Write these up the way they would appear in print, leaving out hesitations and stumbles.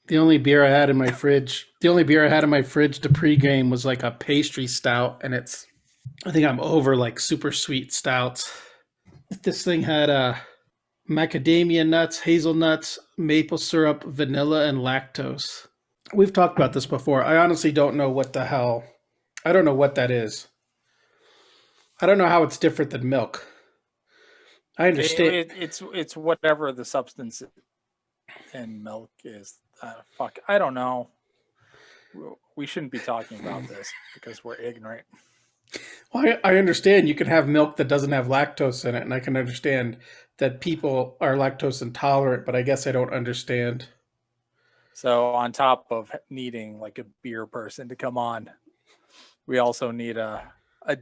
The only beer I had in my fridge to pregame was like a pastry stout, and I think I'm over like super sweet stouts. This thing had macadamia nuts, hazelnuts, maple syrup, vanilla, and lactose. We've talked about this before. I honestly don't know what the hell. I don't know what that is. I don't know how it's different than milk. I understand. It's whatever the substance in milk is. Fuck, I don't know. We shouldn't be talking about this because we're ignorant. Well, I understand you can have milk that doesn't have lactose in it, and I can understand that people are lactose intolerant, but I guess I don't understand. So on top of needing like a beer person to come on, we also need a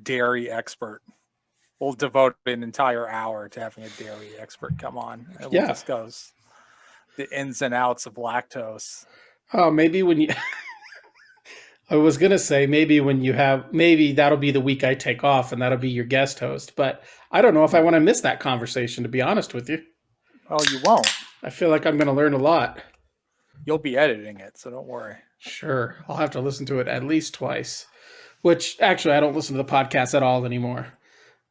dairy expert. We'll devote an entire hour to having a dairy expert come on, and we'll Yeah. discuss the ins and outs of lactose. Oh, maybe when you. I was gonna say maybe that'll be the week I take off, and that'll be your guest host. But I don't know if I want to miss that conversation. To be honest with you, Well, you won't. I feel like I'm gonna learn a lot. You'll be editing it, so don't worry. Sure, I'll have to listen to it at least twice. Which actually, I don't listen to the podcast at all anymore.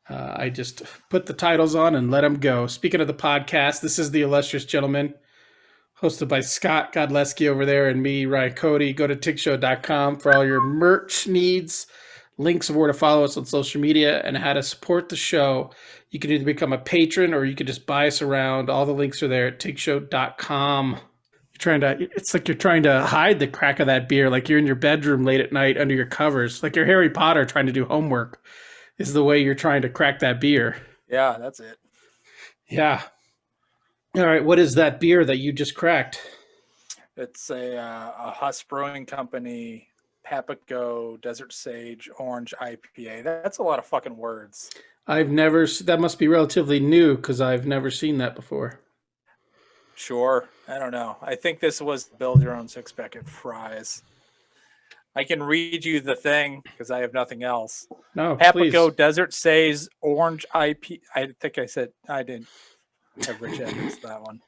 I just put the titles on and let them go. Speaking of the podcast, this is the Illustrious Gentleman, hosted by Scott Godleski over there and me, Ryan Cody. Go to tigshow.com for all your merch needs, links of where to follow us on social media, and how to support the show. You can either become a patron or you can just buy us around. All the links are there at tigshow.com. It's like you're trying to hide the crack of that beer, like you're in your bedroom late at night under your covers, like you're Harry Potter trying to do homework, is the way you're trying to crack that beer. Yeah, that's it. Yeah. All right. What is that beer that you just cracked? It's a Huss Brewing Company Papago Desert Sage Orange IPA. That's a lot of fucking words. That must be relatively new because I've never seen that before. Sure. I don't know. I think this was build your own six pack at Fry's. I can read you the thing because I have nothing else. No, Papago please. Desert Sage Orange IP. I think I said I didn't have Rich Evans that one.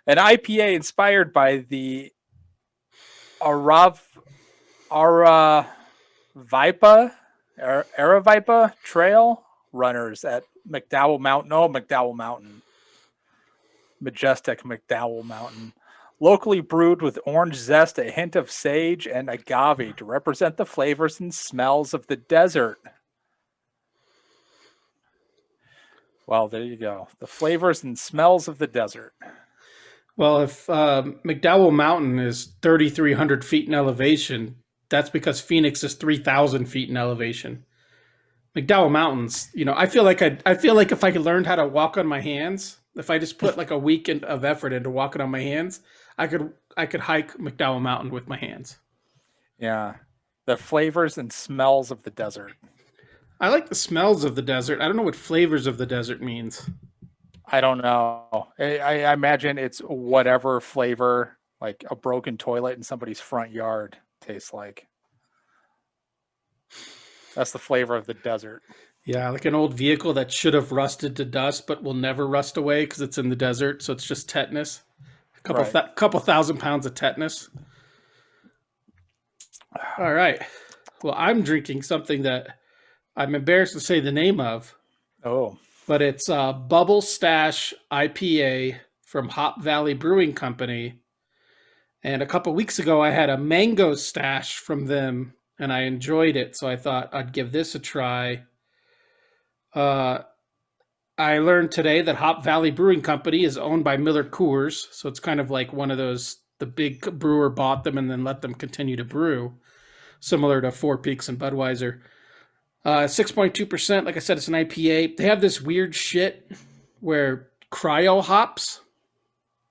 An IPA inspired by the Aravipa Trail runners at McDowell Mountain. Oh, McDowell Mountain. Majestic McDowell Mountain. Locally brewed with orange zest, a hint of sage, and agave to represent the flavors and smells of the desert. Well, there you go. The flavors and smells of the desert. Well, if McDowell Mountain is 3,300 feet in elevation, that's because Phoenix is 3,000 feet in elevation. McDowell Mountains, I feel like if I could learn how to walk on my hands, if I just put like a week of effort into walking on my hands, I could hike McDowell Mountain with my hands. Yeah. The flavors and smells of the desert. I like the smells of the desert. I don't know what flavors of the desert means. I don't know. I imagine it's whatever flavor like a broken toilet in somebody's front yard tastes like. That's the flavor of the desert. Yeah, like an old vehicle that should have rusted to dust but will never rust away because it's in the desert, so it's just tetanus. Couple thousand pounds of tetanus. All right. Well, I'm drinking something that I'm embarrassed to say the name of. Oh. But it's Bubble Stash IPA from Hop Valley Brewing Company. And a couple weeks ago, I had a mango stash from them, and I enjoyed it. So I thought I'd give this a try. I learned today that Hop Valley Brewing Company is owned by Miller Coors. So it's kind of like one of those, the big brewer bought them and then let them continue to brew, similar to Four Peaks and Budweiser. 6.2%. Like I said, it's an IPA. They have this weird shit where cryo hops.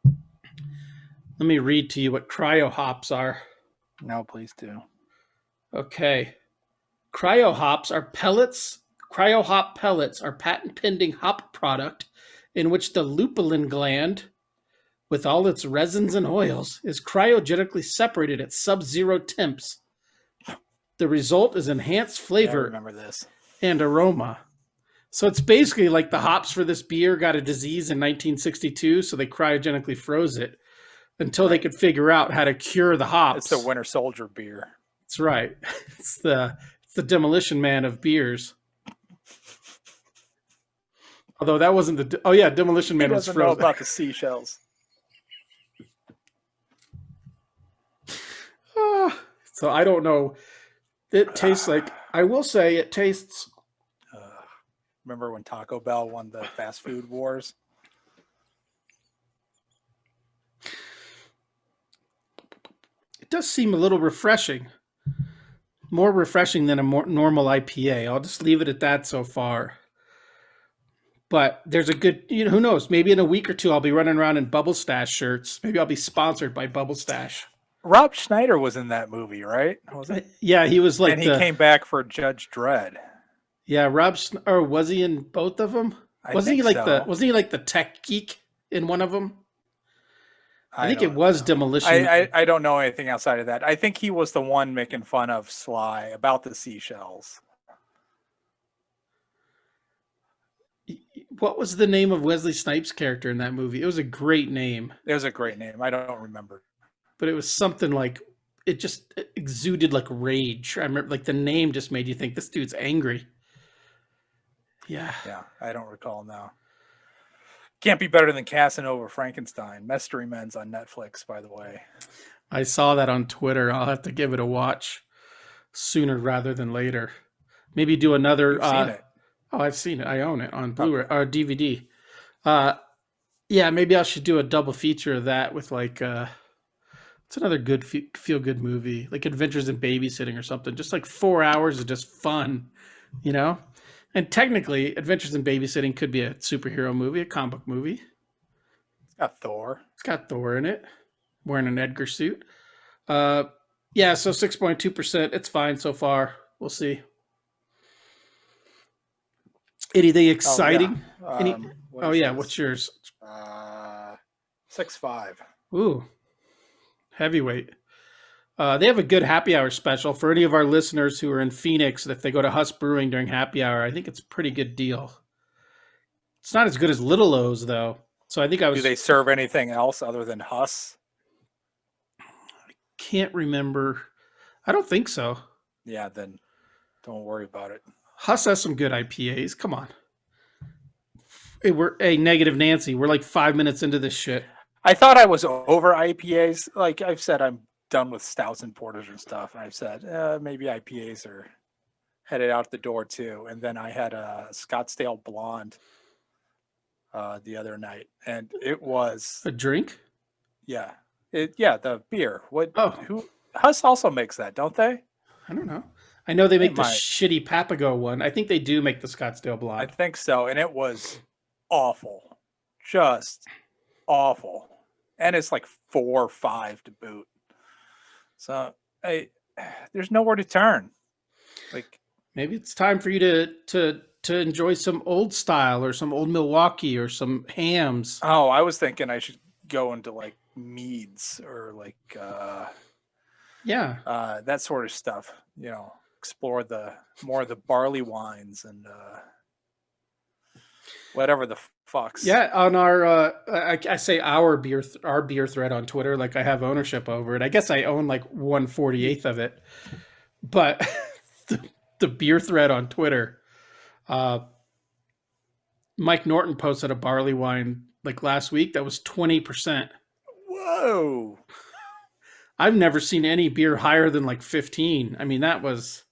Let me read to you what cryo hops are. No, please do. Okay. Cryo hops are pellets. Cryo hop pellets are patent pending hop product in which the lupulin gland, with all its resins and oils, is cryogenically separated at sub-zero temps. The result is enhanced flavor remember this. And aroma. So it's basically like the hops for this beer got a disease in 1962, so they cryogenically froze it. until they could figure out how to cure the hops. It's the Winter Soldier beer. That's right. It's the Demolition Man of beers. Although that wasn't the. Oh yeah, Demolition Man He was doesn't know frozen. about the seashells. So I don't know. It tastes like. I will say it tastes. Remember when Taco Bell won the fast food wars? It does seem a little refreshing. More refreshing than a more normal IPA. I'll just leave it at that so far. But there's a good, who knows? Maybe in a week or two, I'll be running around in Bubble Stash shirts. Maybe I'll be sponsored by Bubble Stash. Rob Schneider was in that movie, right? Yeah, he was like, and he came back for Judge Dredd. Yeah, or was he in both of them? Wasn't he like the tech geek in one of them? I think it was Demolition. I don't know anything outside of that. I think he was the one making fun of Sly about the seashells. What was the name of Wesley Snipes' character in that movie? It was a great name. It was a great name. I don't remember. But it was something like, it just exuded like rage. I remember like the name just made you think this dude's angry. Yeah. Yeah, I don't recall now. Can't be better than Casanova Frankenstein. Mystery Men's on Netflix, by the way. I saw that on Twitter. I'll have to give it a watch sooner rather than later. Maybe do another. You've seen it. Oh, I've seen it. I own it on Blu-ray or DVD. Yeah, maybe I should do a double feature of that with like. It's another good feel good movie, like Adventures in Babysitting or something. Just like 4 hours of just fun, And technically, Adventures in Babysitting could be a superhero movie, a comic book movie. It's got Thor. It's got Thor in it, wearing an Edgar suit. Yeah, so 6.2%. It's fine so far. We'll see. Anything exciting? Oh yeah. What's yours? 6.5. Ooh, heavyweight. They have a good happy hour special for any of our listeners who are in Phoenix. If they go to Huss Brewing during happy hour, I think it's a pretty good deal. It's not as good as Little O's though. So I think I was. Do they serve anything else other than Huss? I can't remember. I don't think so. Yeah, then don't worry about it. Huss has some good IPAs. Come on. Hey, we're Negative Nancy. We're like 5 minutes into this shit. I thought I was over IPAs. Like I've said, I'm done with stouts and porters and stuff. And I've said maybe IPAs are headed out the door too. And then I had a Scottsdale Blonde the other night, and it was a drink. Yeah, the beer. Who Huss also makes that, don't they? I don't know. I know they make the shitty Papago one. I think they do make the Scottsdale Blonde. I think so, and it was awful, just awful, and it's like 4 or 5 to boot. So there's nowhere to turn. Like maybe it's time for you to enjoy some old style or some old Milwaukee or some hams. Oh, I was thinking I should go into like meads or like that sort of stuff. Explore more of the barley wines and whatever the fucks. Yeah, on our I say our beer thread on Twitter, like I have ownership over it. I guess I own like 1/48 of it, but the beer thread on Twitter, Mike Norton posted a barley wine like last week that was 20%. Whoa! I've never seen any beer higher than like 15. I mean, that was.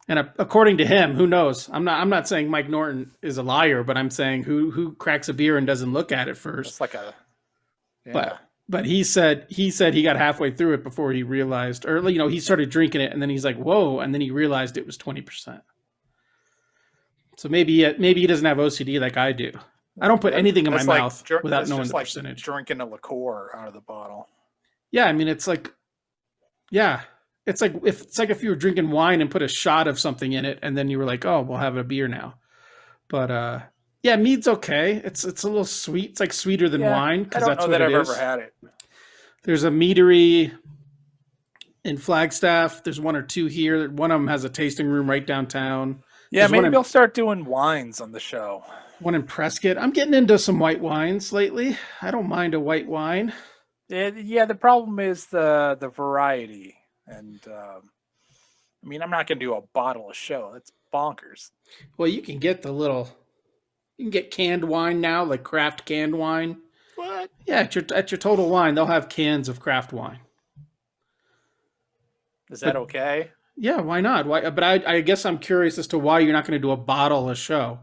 And according to him, who knows? I'm not saying Mike Norton is a liar, but I'm saying who cracks a beer and doesn't look at it first. It's like But he said he got halfway through it before he realized, or he started drinking it and then he's like, whoa, and then he realized it was 20%. So maybe he doesn't have OCD like I do. I don't put anything in my mouth without knowing the percentage. Drinking a liqueur out of the bottle. Yeah, I mean it's like, yeah. It's like if you were drinking wine and put a shot of something in it, and then you were like, "Oh, we'll have a beer now." But yeah, mead's okay. It's a little sweet. It's like sweeter than wine because that's what it is. I don't know that I've ever had it. There's a meadery in Flagstaff. There's one or two here. One of them has a tasting room right downtown. Yeah, maybe I'll start doing wines on the show. One in Prescott. I'm getting into some white wines lately. I don't mind a white wine. Yeah, the problem is the variety, and I mean, I'm not going to do a bottle of show. That's bonkers. Well, you can get you can get canned wine now, like craft canned wine. What? Yeah, at your Total Wine, they'll have cans of craft wine. Is that But okay? yeah, why not? Why? But I guess I'm curious as to why you're not going to do a bottle a show.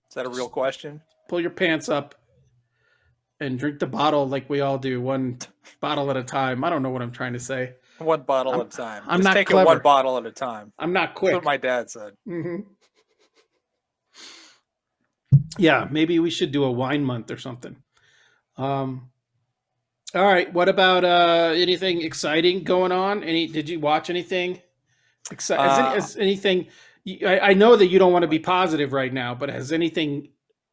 Is that a real Just question? pull your pants up and drink the bottle like we all do, one bottle at a time. I don't know what I'm trying to say. One bottle I'm at a time. I'm Just not take it one clever. bottle at a time. I'm not That's what quick. my dad said. Yeah, maybe we should do a wine month or something. Um, all right. What about anything exciting going on? Did you watch anything? Uh, Has anything? I know that you don't want to be what? positive right now, but has anything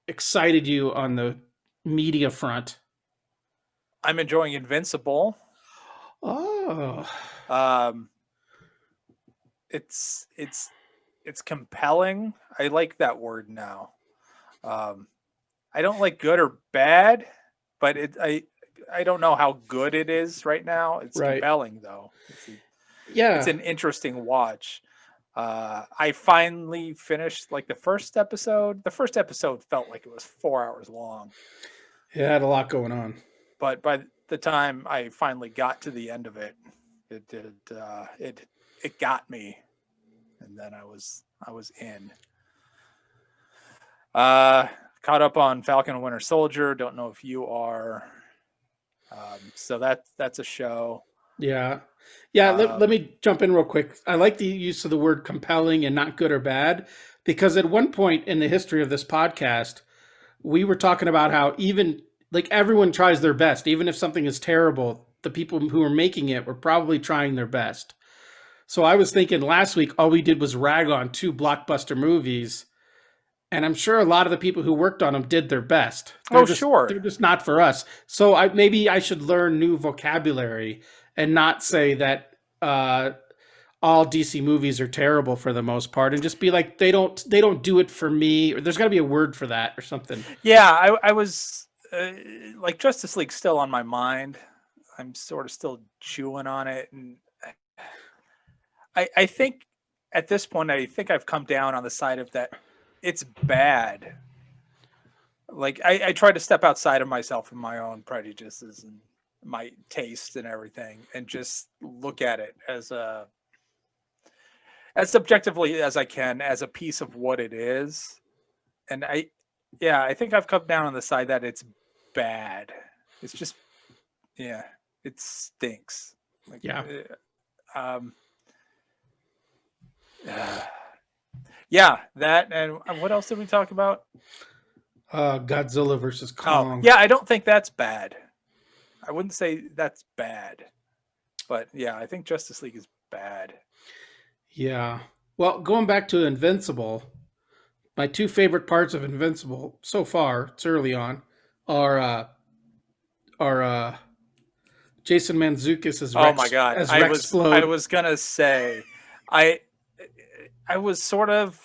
excited you on the media front? I'm enjoying Invincible. Oh, Um, it's it's compelling. I like that word now. Um, I don't like good or bad, but I don't know how good it is right now. It's right. compelling though. It's Yeah, an interesting watch. I finally finished like the first episode. The first episode felt like it was 4 hours long, it had a lot going on. but by the time I finally got to the end of it, it did it got me, and then I was in. Uh, Caught up on Falcon and Winter Soldier. Don't know if you are. So that's a show. Yeah. Yeah, let Um, me jump in real quick. I like the use of the word compelling and not good or bad because at one point in the history of this podcast, we were talking about how even like everyone tries their best, even if something is terrible, the people who are making it were probably trying their best. So I was thinking last week all we did was rag on two blockbuster movies, and I'm sure a lot of the people who worked on them did their best. oh They're sure. just not for us. So maybe I should learn new vocabulary and not say that all DC movies are terrible for the most part, and just be like they don't do it for me. Or there's got to be a word for that or something. Yeah, I was like Justice League still on my mind. I'm sort of still chewing on it, and I think at this point I think I've come down on the side of that it's bad. Like I try to step outside of myself and my own prejudices and my taste and everything, and just look at it as subjectively as I can as a piece of what it is. And yeah, I think I've come down on the side that it's bad. It's just, yeah, it stinks. Like, Yeah, um, yeah, that. And what else did we talk about? Godzilla versus Oh, Kong. yeah, I don't think that's bad. I wouldn't say that's bad, but yeah, I think Justice League is bad. Yeah. Well, going back to Invincible, my two favorite parts of Invincible so far, it's early on, are uh, are Jason Mantzoukas Oh my god, as Rex I Splode. was gonna say, I I was sort of,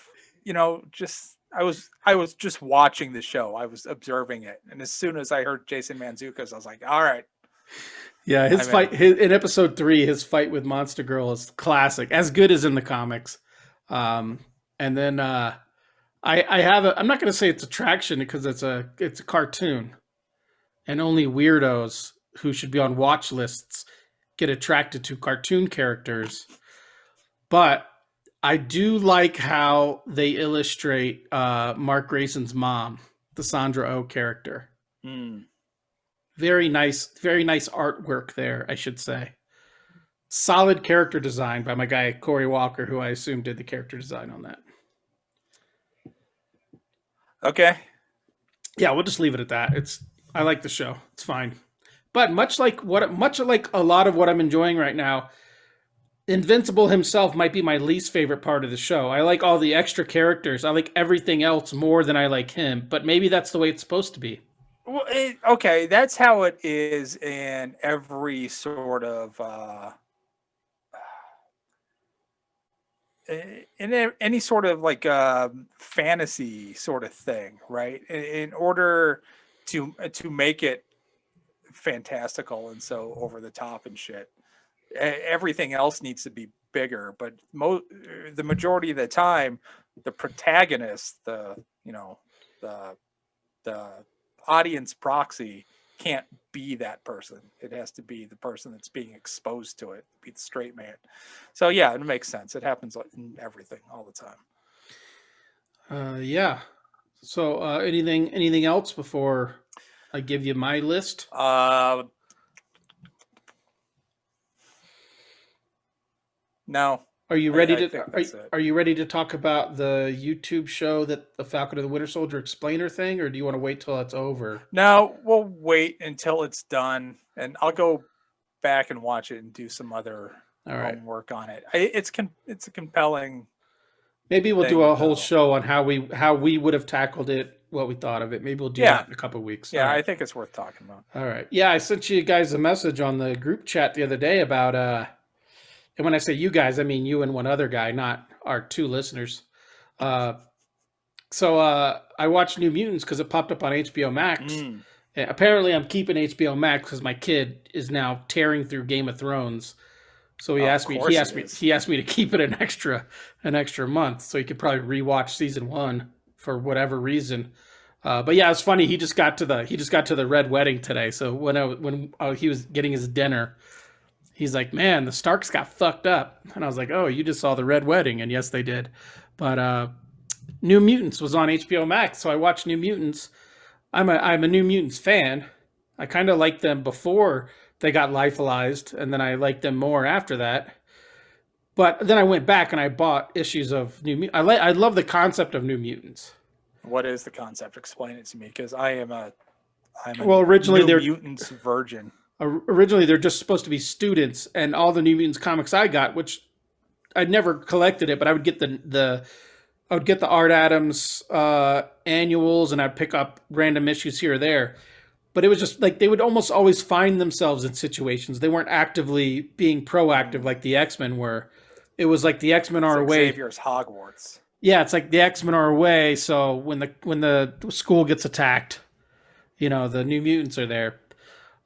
just I was just watching the show. I was observing it, and as soon as I heard Jason Mantzoukas, I was like, all right, Yeah, I'm in. in episode 3, his fight with Monster Girl is classic, as good as in the comics. Um, and then I have I'm not going to say it's attraction because it's a cartoon, and only weirdos who should be on watch lists get attracted to cartoon characters. But I do like how they illustrate Mark Grayson's mom, the Sandra O oh character. Mm. Very nice artwork there, I should say. Solid character design by my guy Corey Walker, who I assume did the character design on that. Okay. Yeah, we'll just leave it at that. I like the show. It's fine. But much like a lot of what I'm enjoying right now, Invincible himself might be my least favorite part of the show. I like all the extra characters. I like everything else more than I like him, but maybe that's the way it's supposed to be. Well, okay, that's how it is in every sort of any sort of like fantasy sort of thing, right? In order to make it fantastical and so over the top and shit. Everything else needs to be bigger, but the majority of the time, the protagonist, the the audience proxy can't be that person. It has to be the person that's being exposed to it, be the straight man. So yeah, it makes sense. It happens in everything all the time. Yeah. So anything else before I give you my list? No. Are you ready are you ready to talk about the YouTube show that the Falcon and the Winter Soldier explainer thing, or do you want to wait till it's over? No, we'll wait until it's done, and I'll go back and watch it and do some other homework on it. It's a compelling. Maybe we'll do a whole show on how we would have tackled it, what we thought of it. Maybe we'll do that in a couple of weeks. Yeah, I think it's worth talking about. All right. Yeah, I sent you guys a message on the group chat the other day about and when I say you guys, I mean you and one other guy, not our two listeners. So I watched New Mutants because it popped up on HBO Max. Apparently, I'm keeping HBO Max because my kid is now tearing through Game of Thrones. So he asked me to keep it an extra month, so he could probably rewatch season 1 for whatever reason. But yeah, it's funny. He just got to the Red Wedding today. So when he was getting his dinner, he's like, "Man, the Starks got fucked up," and I was like, "Oh, you just saw the Red Wedding?" And yes, they did. But New Mutants was on HBO Max, so I watched New Mutants. I'm a New Mutants fan. I kind of liked them before they got lifealized, and then I liked them more after that. But then I went back and I bought issues of New Mutants. I love the concept of New Mutants. What is the concept? Explain it to me, because I'm originally New Mutants virgin. Originally, they're just supposed to be students, and all the New Mutants comics I got, which I'd never collected it, but I would get the Art Adams annuals, and I'd pick up random issues here or there. But it was just like they would almost always find themselves in situations. They weren't actively being proactive like the X-Men were. It was like the X-Men are away. Xavier's Hogwarts. Yeah, it's like the X-Men are away, so when the school gets attacked, the New Mutants are there.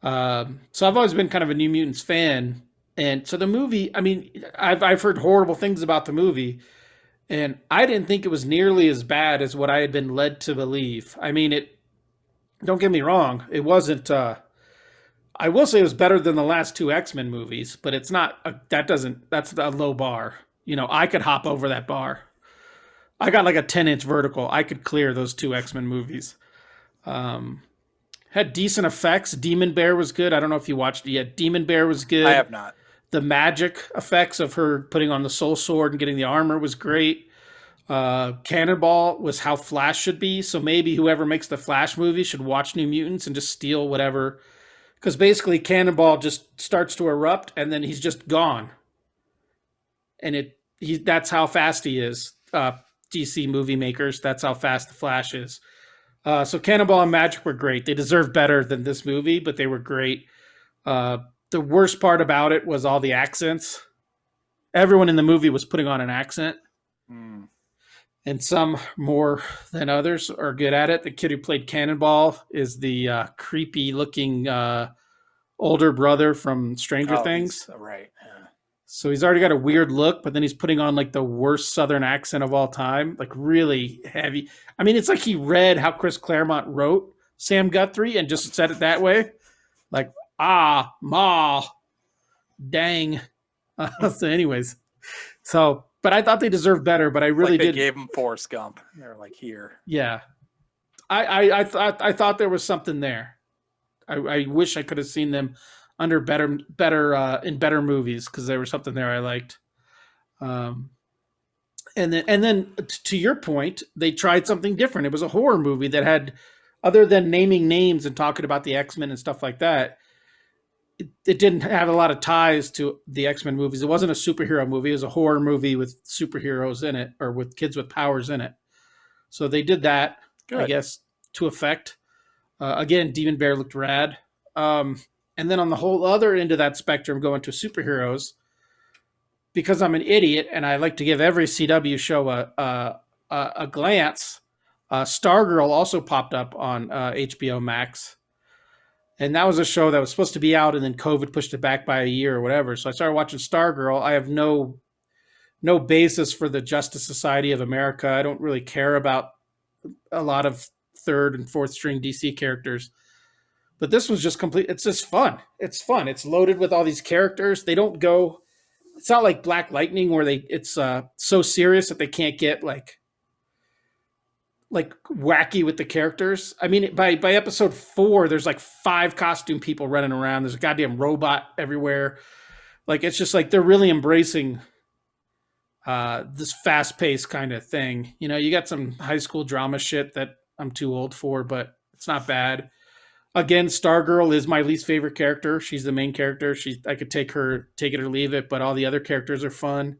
So I've always been kind of a New Mutants fan. And so the movie, I mean, I've heard horrible things about the movie, and I didn't think it was nearly as bad as what I had been led to believe. I mean, don't get me wrong, it wasn't, I will say it was better than the last 2 X-Men movies, but it's not, that's a low bar. I could hop over that bar. I got like a 10-inch vertical. I could clear those 2 X-Men movies. Had decent effects. Demon Bear was good. I don't know if you watched it yet. Demon Bear was good. I have not. The magic effects of her putting on the soul sword and getting the armor was great. Cannonball was how Flash should be. So maybe whoever makes the Flash movie should watch New Mutants and just steal whatever. Because basically Cannonball just starts to erupt and then he's just gone. And that's how fast he is. DC movie makers, that's how fast the Flash is. So Cannonball and Magic were great. They deserve better than this movie, but they were great. The worst part about it was all the accents. Everyone in the movie was putting on an accent. And some more than others are good at it. The kid who played Cannonball is the creepy-looking older brother from Stranger Things. Right. Yeah. So he's already got a weird look, but then he's putting on like the worst Southern accent of all time, like really heavy. I mean, it's like he read how Chris Claremont wrote Sam Guthrie and just said it that way. Like, ma, dang. So anyways, but I thought they deserved better, but I really did. They gave him Forrest Gump. They're like, here. Yeah. I thought there was something there. I wish I could have seen them under better movies, because there was something there I liked. And then to your point, they tried something different. It was a horror movie that had, other than naming names and talking about the X-Men and stuff like that, it didn't have a lot of ties to the X-Men movies. It wasn't a superhero movie. It was a horror movie with superheroes in it, or with kids with powers in it. So they did that, I guess, to effect. Again, Demon Bear looked rad. And then on the whole other end of that spectrum, going to superheroes, because I'm an idiot and I like to give every CW show a glance, Stargirl also popped up on HBO Max, and that was a show that was supposed to be out, and then COVID pushed it back by a year or whatever. So I started watching Stargirl. I have no basis for the Justice Society of America. I don't really care about a lot of third and fourth string DC characters. But this was just complete. It's just fun. It's fun. It's loaded with all these characters. They don't go. It's not like Black Lightning where it's so serious that they can't get like wacky with the characters. I mean, by episode 4, there's like 5 costume people running around. There's a goddamn robot everywhere. Like it's just like they're really embracing this fast paced kind of thing. You know, you got some high school drama shit that I'm too old for, but it's not bad. Again, Stargirl is my least favorite character. She's the main character. I could take it or leave it, but all the other characters are fun.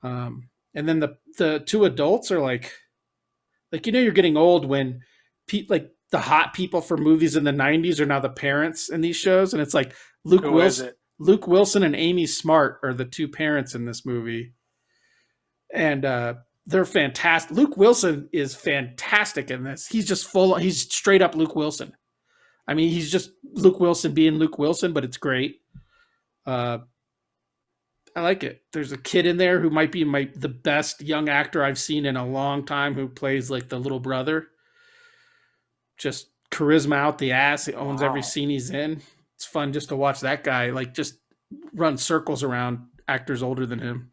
And then the 2 adults are like you're getting old when like the hot people for movies in the 90s are now the parents in these shows, and it's like Luke Wilson and Amy Smart are the 2 parents in this movie, and they're fantastic. Luke Wilson is fantastic in this. He's straight up Luke Wilson. I mean, he's just Luke Wilson being Luke Wilson, but it's great. I like it. There's a kid in there who might be the best young actor I've seen in a long time, who plays like the little brother. Just charisma out the ass. He owns every scene he's in. It's fun just to watch that guy like just run circles around actors older than him.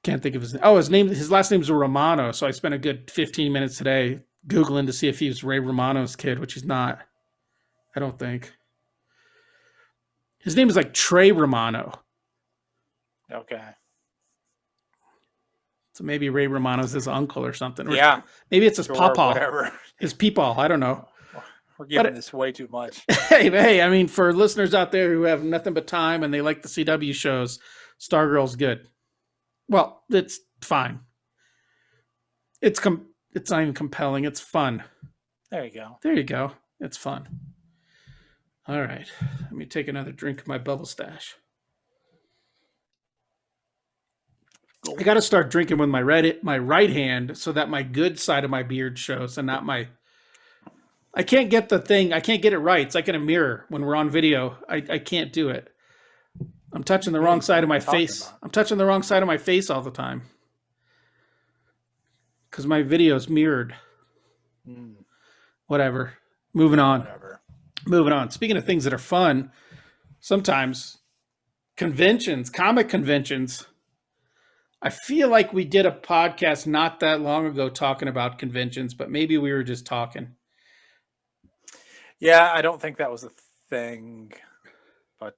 Can't think of his name. Oh, his last name's Romano. So I spent a good 15 minutes today Googling to see if he was Ray Romano's kid, which he's not. I don't think. His name is like Trey Romano. Okay. So maybe Ray Romano's his uncle or something. Or yeah. Maybe it's his pawpaw. Whatever. His peepaw. I don't know. We're giving this way too much. Hey, I mean, for listeners out there who have nothing but time and they like the CW shows, Stargirl's good. Well, it's fine. It's not even compelling. It's fun. There you go. It's fun. All right. Let me take another drink of my bubble stash. I got to start drinking with my right hand so that my good side of my beard shows and not my... I can't get the thing. I can't get it right. It's like in a mirror when we're on video. I can't do it. I'm touching the wrong side of my face. I'm touching the wrong side of my face all the time. Because my video's mirrored. Whatever. Moving on. Moving on. Speaking of things that are fun, sometimes comic conventions. I feel like we did a podcast not that long ago talking about conventions, but maybe we were just talking. Yeah, I don't think that was a thing, but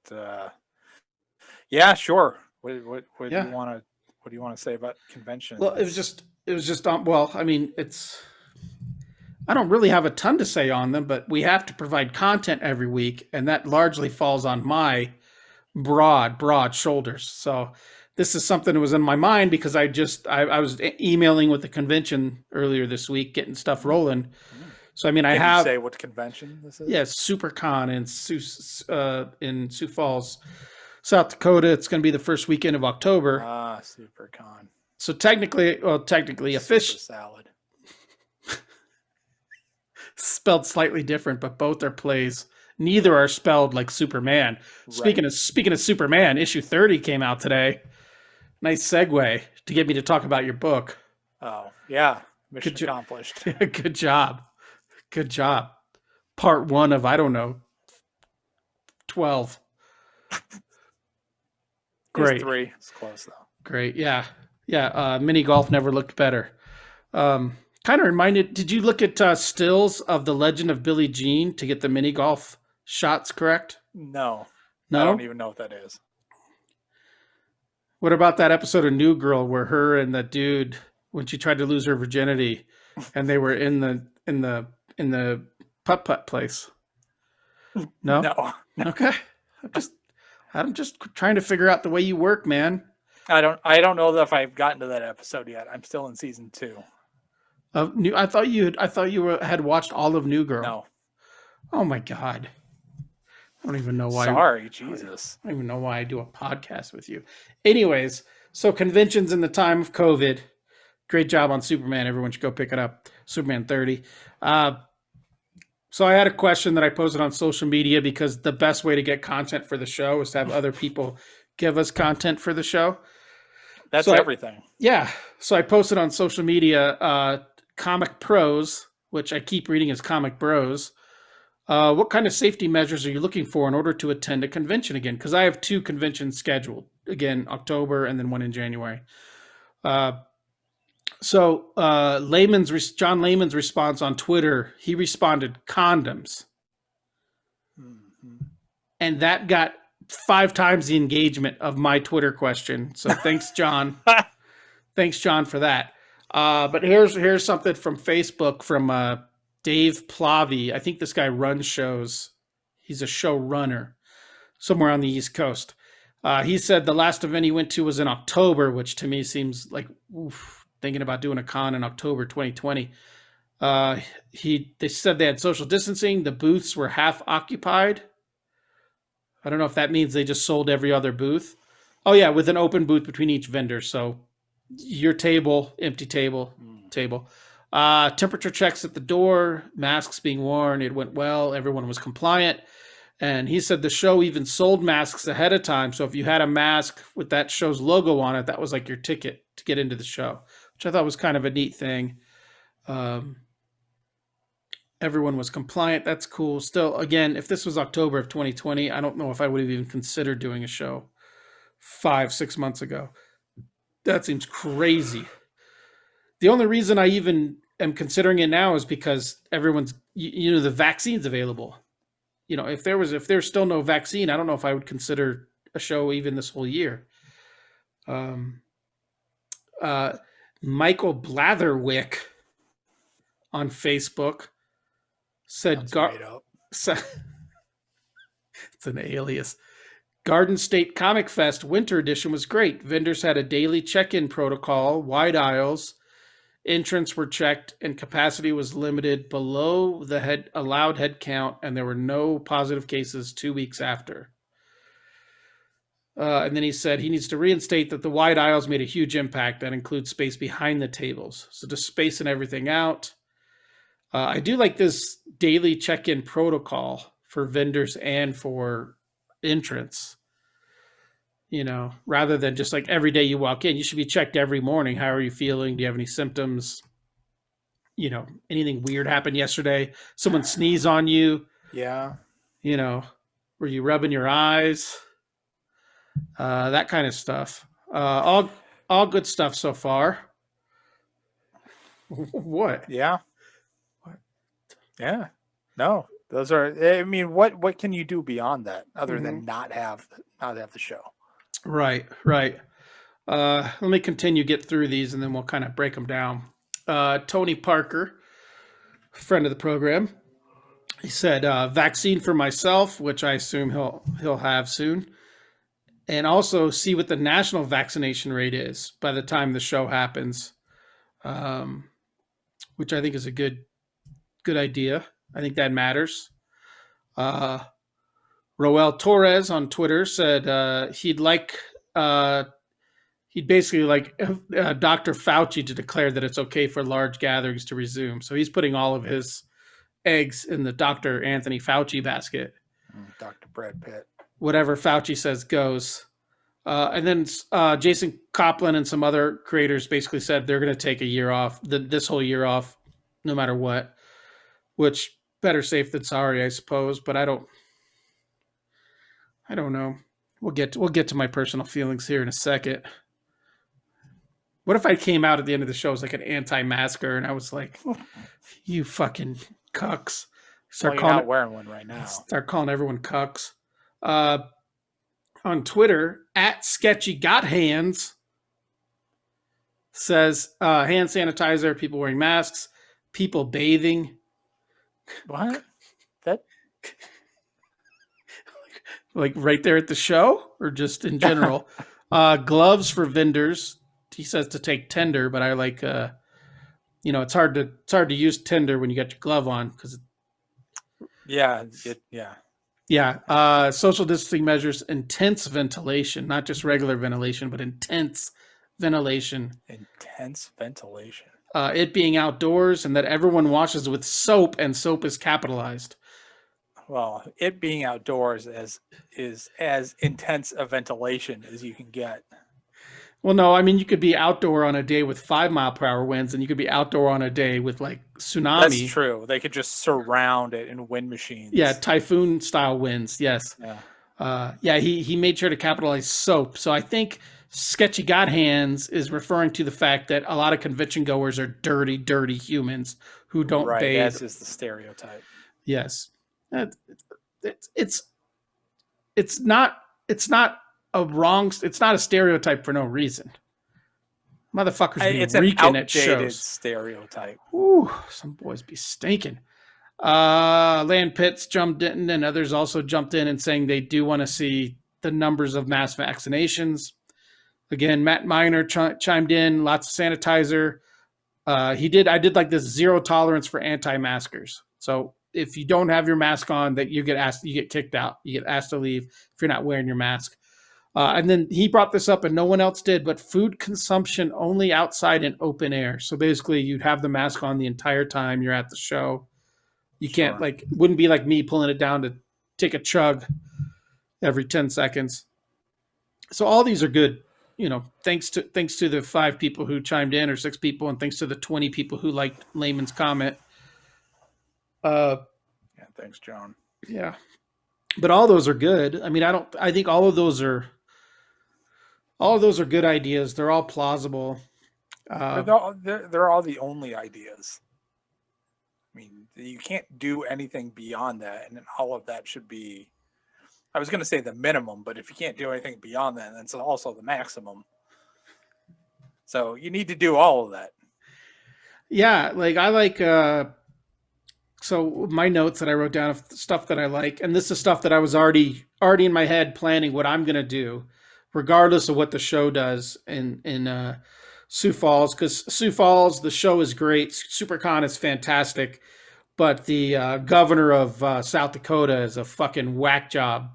yeah, sure. What do you want to say about conventions? Well, it was just well, I mean, I don't really have a ton to say on them, but we have to provide content every week, and that largely falls on my broad shoulders. So this is something that was in my mind because I was emailing with the convention earlier this week, getting stuff rolling. So I mean, Can you say what convention this is? Yeah, SuperCon in Sioux Falls, South Dakota. It's going to be the first weekend of October. SuperCon. So technically, a fish salad. Spelled slightly different, but both are plays. Neither are spelled like Superman. Right. Speaking of Superman, issue 30 came out today. Nice segue to get me to talk about your book. Oh, yeah. Mission accomplished. Good job. Good job. Part 1 of, I don't know, 12. Great. 3. It's close, though. Great. Yeah. Yeah. Mini golf never looked better. Kind of reminded, did you look at stills of The Legend of Billie Jean to get the mini golf shots correct? No. No? I don't even know what that is. What about that episode of New Girl where her and the dude, when she tried to lose her virginity, and they were in the putt-putt place? No? No. Okay. I'm just trying to figure out the way you work, man. I don't know if I've gotten to that episode yet. I'm still in season 2. I thought you had watched all of New Girl. No. Oh my God. I don't even know why. Sorry, Jesus. I don't even know why I do a podcast with you. Anyways, so conventions in the time of COVID, Great job on Superman. Everyone should go pick it up. Superman 30. So I had a question that I posted on social media because the best way to get content for the show is to have other people give us content for the show. That's So everything. yeah. So I posted on social media, Comic Pros, which I keep reading as Comic Bros. What kind of safety measures are you looking for in order to attend a convention again? Because I have 2 conventions scheduled, again, October and then one in January. So John Layman's response on Twitter, he responded condoms, and that got 5 times the engagement of my Twitter question. So thanks, John. Thanks, John, for that. But here's something from Facebook from Dave Plavy. I think this guy runs shows. He's a showrunner somewhere on the East Coast. He said the last event he went to was in October, which to me seems like thinking about doing a con in October 2020. They said they had social distancing. The booths were half occupied. I don't know if that means they just sold every other booth. Oh yeah, with an open booth between each vendor. So your table, empty table. Temperature checks at the door, masks being worn. It went well. Everyone was compliant. And he said the show even sold masks ahead of time. So if you had a mask with that show's logo on it, that was like your ticket to get into the show, which I thought was kind of a neat thing. Everyone was compliant. That's cool. Still, again, if this was October of 2020, I don't know if I would have even considered doing a show 5-6 months ago. That seems crazy. The only reason I even am considering it now is because everyone's, the vaccine's available. If there's still no vaccine, I don't know if I would consider a show even this whole year. Michael Blatherwick on Facebook said, it's an alias. Garden State Comic Fest Winter Edition was great. Vendors had a daily check-in protocol, wide aisles, entrants were checked, and capacity was limited below the allowed head count, and there were no positive cases 2 weeks after. And then he said he needs to reinstate that the wide aisles made a huge impact. That includes space behind the tables. So just spacing everything out. I do like this daily check-in protocol for vendors and for entrants. Rather than just like every day you walk in, you should be checked every morning. How are you feeling? Do you have any symptoms? Anything weird happened yesterday? Someone sneeze on you? Yeah. Were you rubbing your eyes? That kind of stuff. All good stuff so far. What? Yeah. What? Yeah. No, those are. I mean, what can you do beyond that other than not have the show? Right. Let me continue get through these, and then we'll kind of break them down. Tony Parker, friend of the program, he said vaccine for myself, which I assume he'll have soon, and also see what the national vaccination rate is by the time the show happens, which I think is a good idea. I think that matters. Roel Torres on Twitter said he'd basically like Dr. Fauci to declare that it's okay for large gatherings to resume. So he's putting all of his eggs in the Dr. Anthony Fauci basket. Dr. Brad Pitt. Whatever Fauci says goes. And then Jason Copland and some other creators basically said they're going to take a year off, this whole year off, no matter what, which better safe than sorry, I suppose. But I don't know. We'll get to my personal feelings here in a second. What if I came out at the end of the show as like an anti-masker and I was like, you fucking cucks. You're not wearing one right now. Start calling everyone cucks. On Twitter, @SketchyGotHands says hand sanitizer, people wearing masks, people bathing. What? That? Like right there at the show or just in general? Gloves for vendors. He says to take Tinder, but I like, it's hard to use Tinder when you got your glove on because. Yeah. Yeah. Social distancing measures, intense ventilation, not just regular ventilation, but intense ventilation. Intense ventilation. It being outdoors and that everyone washes with soap, and soap is capitalized. Well, it being outdoors is as intense a ventilation as you can get. Well, no, I mean, you could be outdoor on a day with 5 mile per hour winds, and you could be outdoor on a day with like That's tsunami. true. They could just surround it in wind Yeah, machines. typhoon style winds. Yes. Yeah. Yeah, he made sure to capitalize soap. So I think Sketchy God Hands is referring to the fact that a lot of convention goers are dirty, dirty humans who don't Right. bathe. As is the stereotype. Yes. It- it's it's not it's not a stereotype for no reason. Motherfuckers be It's an reeking at outdated shows. stereotype. Ooh, some boys be stinking. Land Pitts jumped in, and others also jumped in and saying they do want to see the numbers of mass vaccinations. Again, Matt Miner chimed in, lots of sanitizer. I did like this zero tolerance for anti-maskers. So if you don't have your mask on, that you get kicked out. You get asked to leave if you're not wearing your mask. And then he brought this up, and no one else did, but food consumption only outside in open air. So basically, you'd have the mask on the entire time you're at the show. You can't Sure. wouldn't be like me pulling it down to take a chug every 10 seconds. So all these are good, thanks to the 5 people who chimed in, or 6 people, and thanks to the 20 people who liked Layman's comment. Yeah, thanks, John. Yeah. But all those are good. I mean, I think all of those are good ideas. They're all plausible. They're all the only ideas. I mean, you can't do anything beyond that, and then all of that should be. I was going to say the minimum, but if you can't do anything beyond that, then it's also the maximum. So you need to do all of that. Yeah, so my notes that I wrote down of stuff that I like, and this is stuff that I was already in my head planning what I'm gonna do, regardless of what the show does in Sioux Falls, because Sioux Falls, the show is great, SuperCon is fantastic, but the governor of South Dakota is a fucking whack job.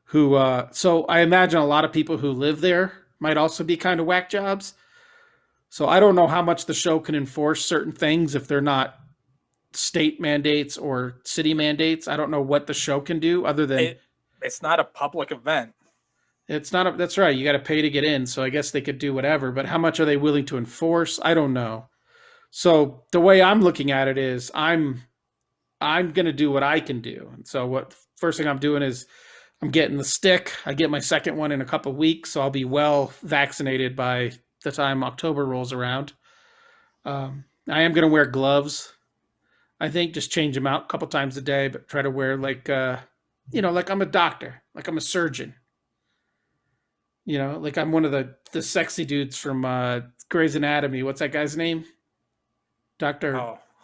So I imagine a lot of people who live there might also be kind of whack jobs. So I don't know how much the show can enforce certain things if they're not state mandates or city mandates. I don't know what the show can do other than It's not a public event. it's not. That's right. You got to pay to get in. So I guess they could do whatever. But how much are they willing to enforce? I don't know. So the way I'm looking at it is I'm gonna do what I can do. And so what first thing I'm doing is I'm getting the stick. I get my second one in a couple of weeks, so I'll be well vaccinated by the time October rolls around. I am gonna wear gloves. I think just change them out a couple times a day, but try to wear like I'm a doctor, like I'm a surgeon. Like I'm one of the sexy dudes from Grey's Anatomy. What's that guy's name? Doctor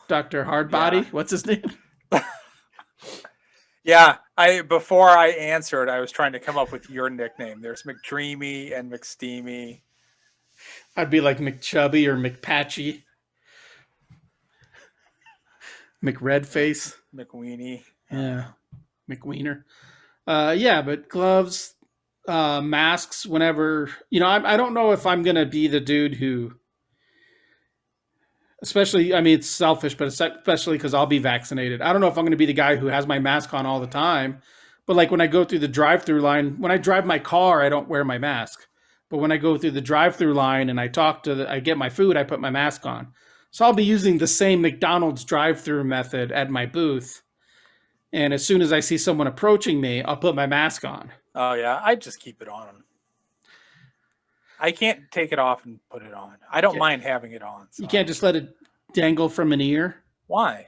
Hardbody. Yeah. What's his name? Yeah, before I answered, I was trying to come up with your nickname. There's McDreamy and McSteamy. I'd be like McChubby or McPatchy. McRedface. McWeenie. Yeah. McWiener. Yeah, but gloves, masks whenever, I don't know if I'm going to be the dude who, especially, I mean, it's selfish, but especially because I'll be vaccinated. I don't know if I'm going to be the guy who has my mask on all the time, but like when I go through the drive-through line, when I drive my car, I don't wear my mask. But when I go through the drive-through line and I I get my food, I put my mask on. So I'll be using the same McDonald's drive-through method at my booth. And as soon as I see someone approaching me, I'll put my mask on. Oh yeah, I just keep it on. I can't take it off and put it on. I don't mind having it on. So. You can't just let it dangle from an ear? Why?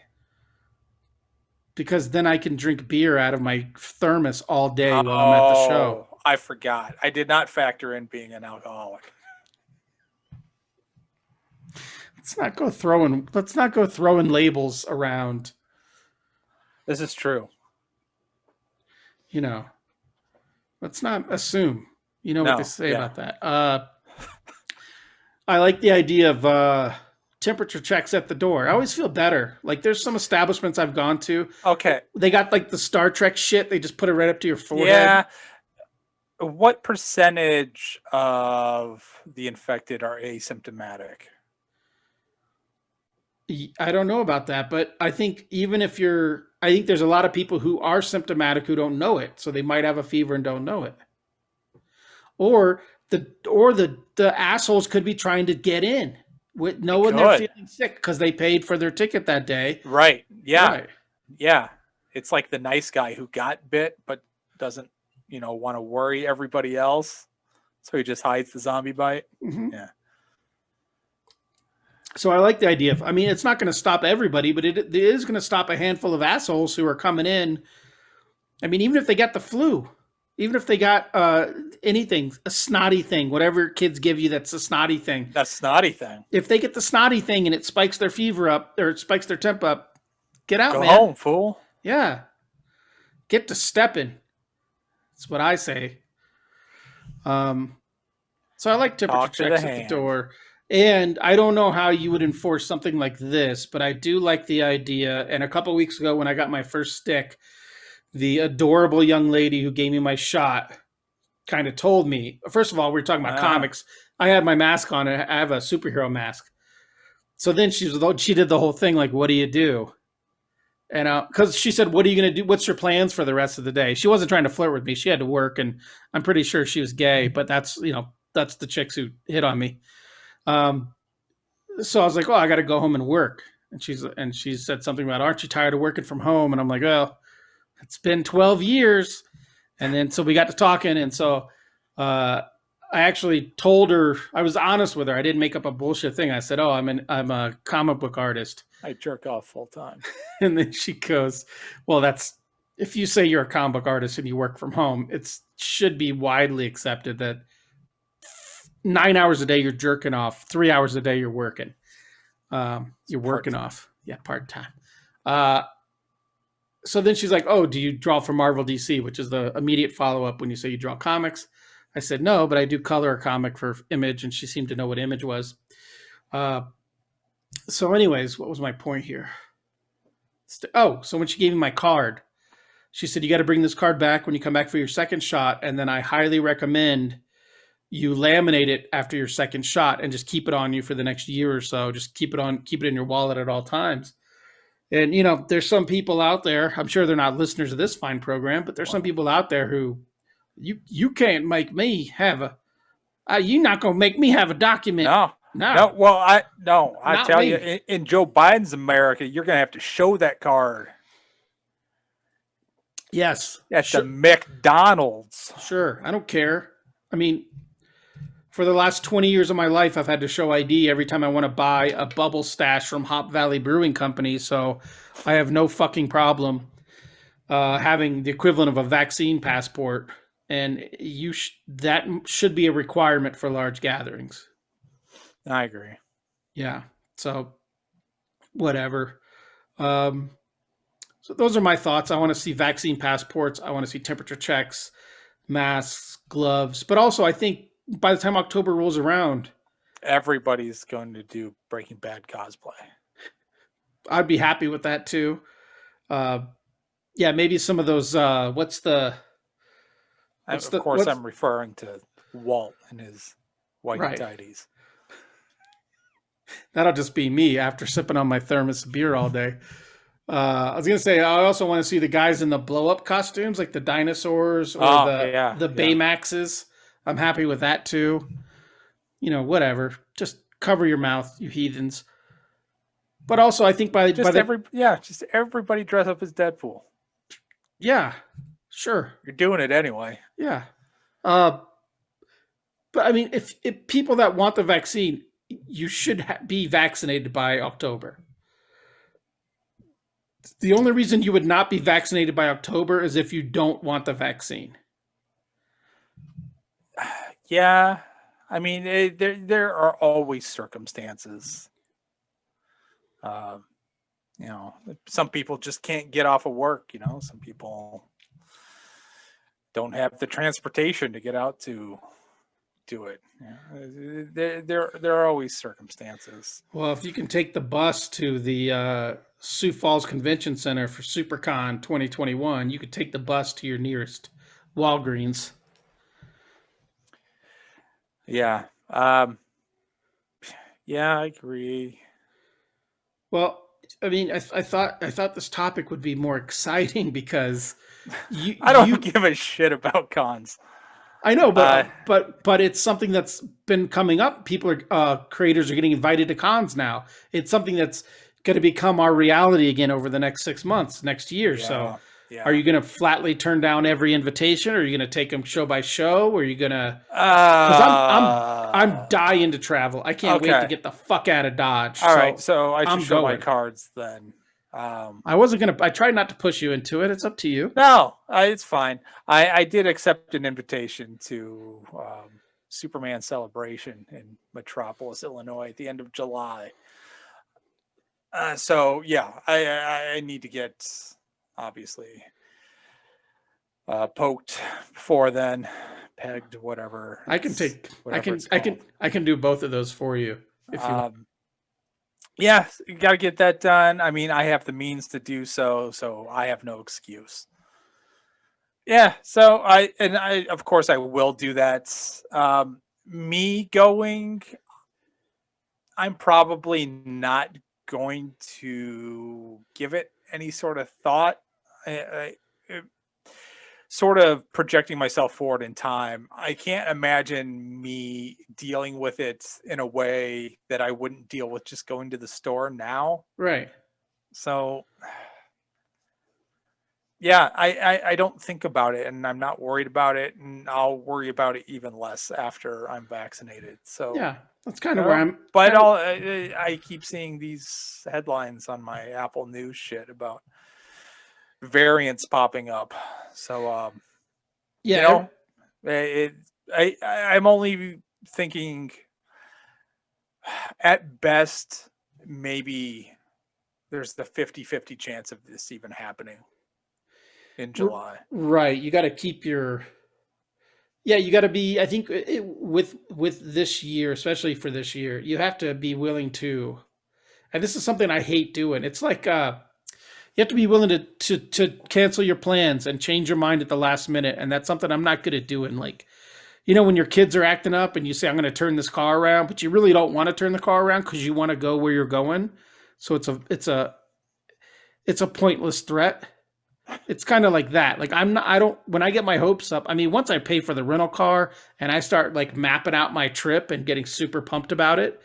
Because then I can drink beer out of my thermos all day while I'm at the show. I forgot. I did not factor in being an alcoholic. Let's not go throwing labels around. This is true. Let's not assume. You know what they say about that. I like the idea of temperature checks at the door. I always feel better. Like there's some establishments I've gone to. Okay. They got like the Star Trek shit. They just put it right up to your forehead. Yeah. what percentage of the infected are asymptomatic? I don't know about that, but I think even if I think there's a lot of people who are symptomatic who don't know it, so they might have a fever and don't know it, or the assholes could be trying to get in with They knowing they're could. feeling sick because they paid for their ticket that day. Right. Yeah. Right. Yeah. It's like the nice guy who got bit but doesn't, want to worry everybody else. So he just hides the zombie bite. Mm-hmm. Yeah. So I like the idea of. I mean, it's not going to stop everybody, but it is going to stop a handful of assholes who are coming in. I mean, even if they got the flu, even if they got anything, a snotty thing, whatever kids give you that's a snotty thing. That snotty thing. If they get the snotty thing and it spikes their fever up or it spikes their temp up, get out, Go man. home, fool. Yeah. Get to stepping. That's what I say. So I like temperature Talk to the checks at the hand. door. And I don't know how you would enforce something like this, but I do like the idea. And a couple of weeks ago when I got my first stick, the adorable young lady who gave me my shot kind of told me, first of all, we were talking about comics. I had my mask on. I have a superhero mask. So then she did the whole thing like, what do you do? And because she said, what are you going to do? What's your plans for the rest of the day? She wasn't trying to flirt with me. She had to work, and I'm pretty sure she was gay, but that's the chicks who hit on me. So I was like, oh, I got to go home and work. And she said something about, aren't you tired of working from home? And I'm like, well, it's been 12 years. And then so we got to talking, and so I actually told her, I was honest with her. I didn't make up a bullshit thing. I said, oh, I'm a comic book artist. I jerk off full time. And then she goes, well, that's, if you say you're a comic book artist and you work from home, it should be widely accepted that 9 hours a day you're jerking off, 3 hours a day you're working. You're working part-time. off. Yeah, part-time. So then she's like, oh, do you draw for Marvel DC, which is the immediate follow-up when you say you draw comics? I said, no, but I do color a comic for Image, and she seemed to know what Image was. So anyways, what was my point here? So when she gave me my card, she said, you got to bring this card back when you come back for your second shot, and then I highly recommend you laminate it after your second shot and just keep it on you for the next year or so. Just keep it in your wallet at all times. And, there's some people out there, I'm sure they're not listeners of this fine program, but there's some people out there who you can't make me have you're not going to make me have a document. No. Well, I tell me. you, in Joe Biden's America, you're going to have to show that card. Yes. At the McDonald's. Sure. I don't care. I mean, for the last 20 years of my life, I've had to show ID every time I want to buy a bubble stash from Hop Valley Brewing Company. So I have no fucking problem having the equivalent of a vaccine passport. And that should be a requirement for large gatherings. I agree. Yeah. So whatever. So those are my thoughts. I want to see vaccine passports. I want to see temperature checks, masks, gloves. But also, I think by the time October rolls around, everybody's going to do Breaking Bad cosplay. I'd be happy with that too. Yeah, maybe some of those. I'm referring to Walt and his white tighties. That'll just be me after sipping on my thermos of beer all day. I was going to say, I also want to see the guys in the blow-up costumes, like the dinosaurs or the Baymaxes. I'm happy with that, too. Whatever. Just cover your mouth, you heathens. But also, I think just everybody dress up as Deadpool. Yeah, sure. You're doing it anyway. Yeah. But, I mean, if people that want the vaccine, you should be vaccinated by October. The only reason you would not be vaccinated by October is if you don't want the vaccine. Yeah. I mean, there are always circumstances. Some people just can't get off of work. Some people don't have the transportation to get out to do it. There are always circumstances. Well, if you can take the bus to the Sioux Falls Convention Center for SuperCon 2021, you could take the bus to your nearest Walgreens. Yeah. Yeah, I agree. Well, I mean, I thought this topic would be more exciting because you I don't you give a shit about cons. I know, Uh, but it's something that's been coming up. People are creators are getting invited to cons now. It's something that's going to become our reality again over the next 6 months, next year. So, yeah, are yeah. you going to flatly turn down every invitation, or are you going to take them show by show, or are you going to? Because I'm dying to travel. I can't wait to Okay. get the fuck out of Dodge. All right. So So I should I'm show my going. cards then. Um, I wasn't gonna. I tried not to push you into it. It's up to you. no, it's fine. I did accept an invitation to Superman Celebration in Metropolis, Illinois, at the end of July. So yeah, I need to get obviously poked before then, pegged, whatever I can it's take. I whatever can. it's I can. called. I can do both of those for you if you want. Um, yeah, you got to get that done. I mean, I have the means to do so, so I have no excuse. Yeah, so I of course I will do that. Me going, I'm probably not going to give it any sort of thought. I sort of projecting myself forward in time, I can't imagine me dealing with it in a way that I wouldn't deal with just going to the store now. Right. So yeah, I don't think about it, and I'm not worried about it, and I'll worry about it even less after I'm vaccinated. So Yeah. That's kind of where I'm. but Kind of. I keep seeing these headlines on my Apple News shit about variants popping up. So you Yeah. know, it, I'm only thinking at best maybe there's the 50-50 chance of this even happening in July. Right. You got to keep your. Yeah. You got to be. I think with this year, especially for this year, you have to be willing to. And this is something I hate doing. It's like you have to be willing to cancel your plans and change your mind at the last minute, and that's something I'm not good at doing. Like, when your kids are acting up and you say I'm going to turn this car around, but you really don't want to turn the car around because you want to go where you're going. So it's a pointless threat. It's kind of like that. Like I'm not. I don't. When I get my hopes up, I mean, once I pay for the rental car and I start like mapping out my trip and getting super pumped about it,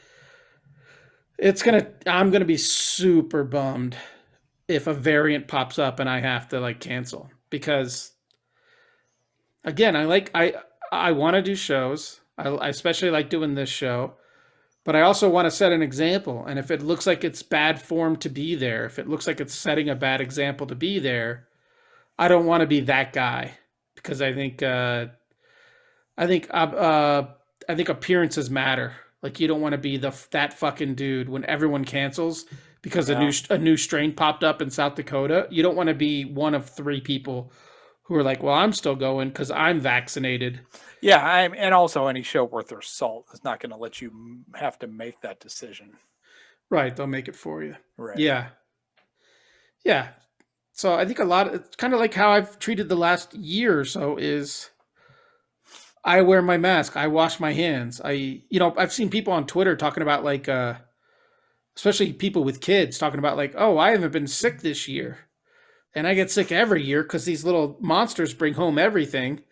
I'm gonna be super bummed if a variant pops up and I have to like cancel because again, I want to do shows. I especially like doing this show, but I also want to set an example. And if it looks like it's bad form to be there, if it looks like it's setting a bad example to be there, I don't want to be that guy because I think I think appearances matter. Like you don't want to be that fucking dude when everyone cancels because Yeah. a new strain popped up in South Dakota. You don't want to be one of three people who are like, "Well, I'm still going because I'm vaccinated." Yeah, and also any show worth their salt is not going to let you have to make that decision. Right, they'll make it for you. Right. Yeah. Yeah. So I think a lot of it's kind of like how I've treated the last year or so is I wear my mask, I wash my hands. I've seen people on Twitter talking about like especially people with kids talking about like, "Oh, I haven't been sick this year." And I get sick every year cuz these little monsters bring home everything.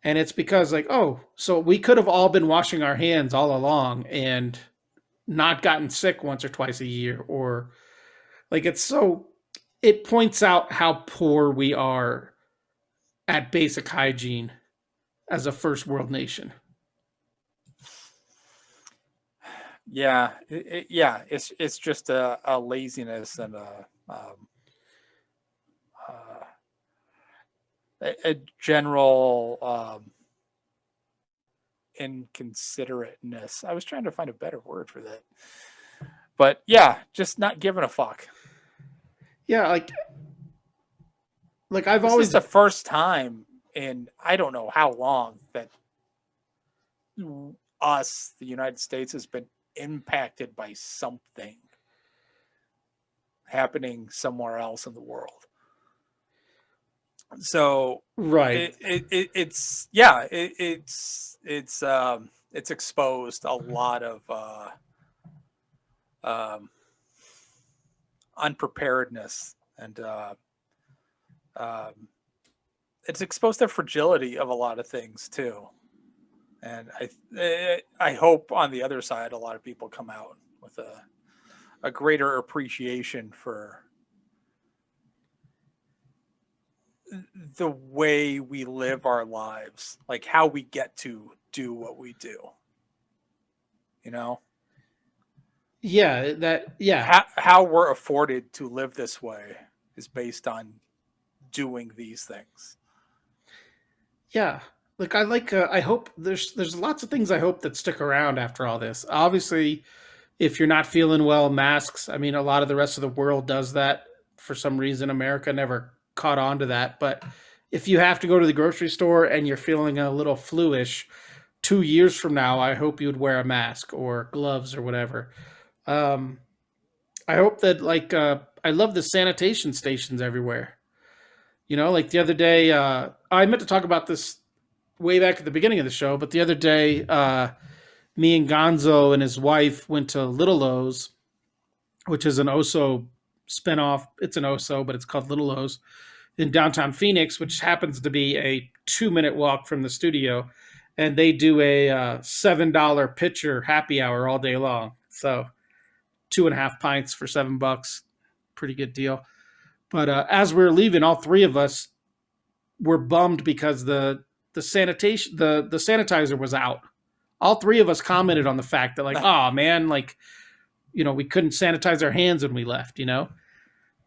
And it's because like, "Oh, so we could have all been washing our hands all along and not gotten sick once or twice a year or like it points out how poor we are at basic hygiene as a first world nation. Yeah, yeah, it's just a laziness and uh, a general inconsiderateness. I was trying to find a better word for that, but yeah, just not giving a fuck. Yeah, like I've This is always the first time in I don't know how long that us, the United States, has been impacted by something happening somewhere else in the world. So right. it's yeah, it's it's exposed a lot of um, unpreparedness, and um, it's exposed the fragility of a lot of things too. And I hope on the other side, a lot of people come out with a greater appreciation for the way we live our lives, like how we get to do what we do. You know, Yeah, that yeah. how we're afforded to live this way is based on doing these things. Yeah. Like I hope there's lots of things I hope that stick around after all this. Obviously, if you're not feeling well, masks. I mean, a lot of the rest of the world does that. For some reason, America never caught on to that. But if you have to go to the grocery store and you're feeling a little fluish, 2 years from now, I hope you would wear a mask or gloves or whatever. Um, I hope that I love the sanitation stations everywhere. You know, like the other day, I meant to talk about this way back at the beginning of the show, but the other day, me and Gonzo and his wife went to Little O's, which is an Oso spinoff. It's an Oso, but it's called Little O's in downtown Phoenix, which happens to be a 2 minute walk from the studio. And they do a $7 pitcher happy hour all day long. So 2.5 pints for $7, pretty good deal. But as we were leaving, all three of us were bummed because the sanitizer was out. All three of us commented on the fact that, like, oh man, like, we couldn't sanitize our hands when we left.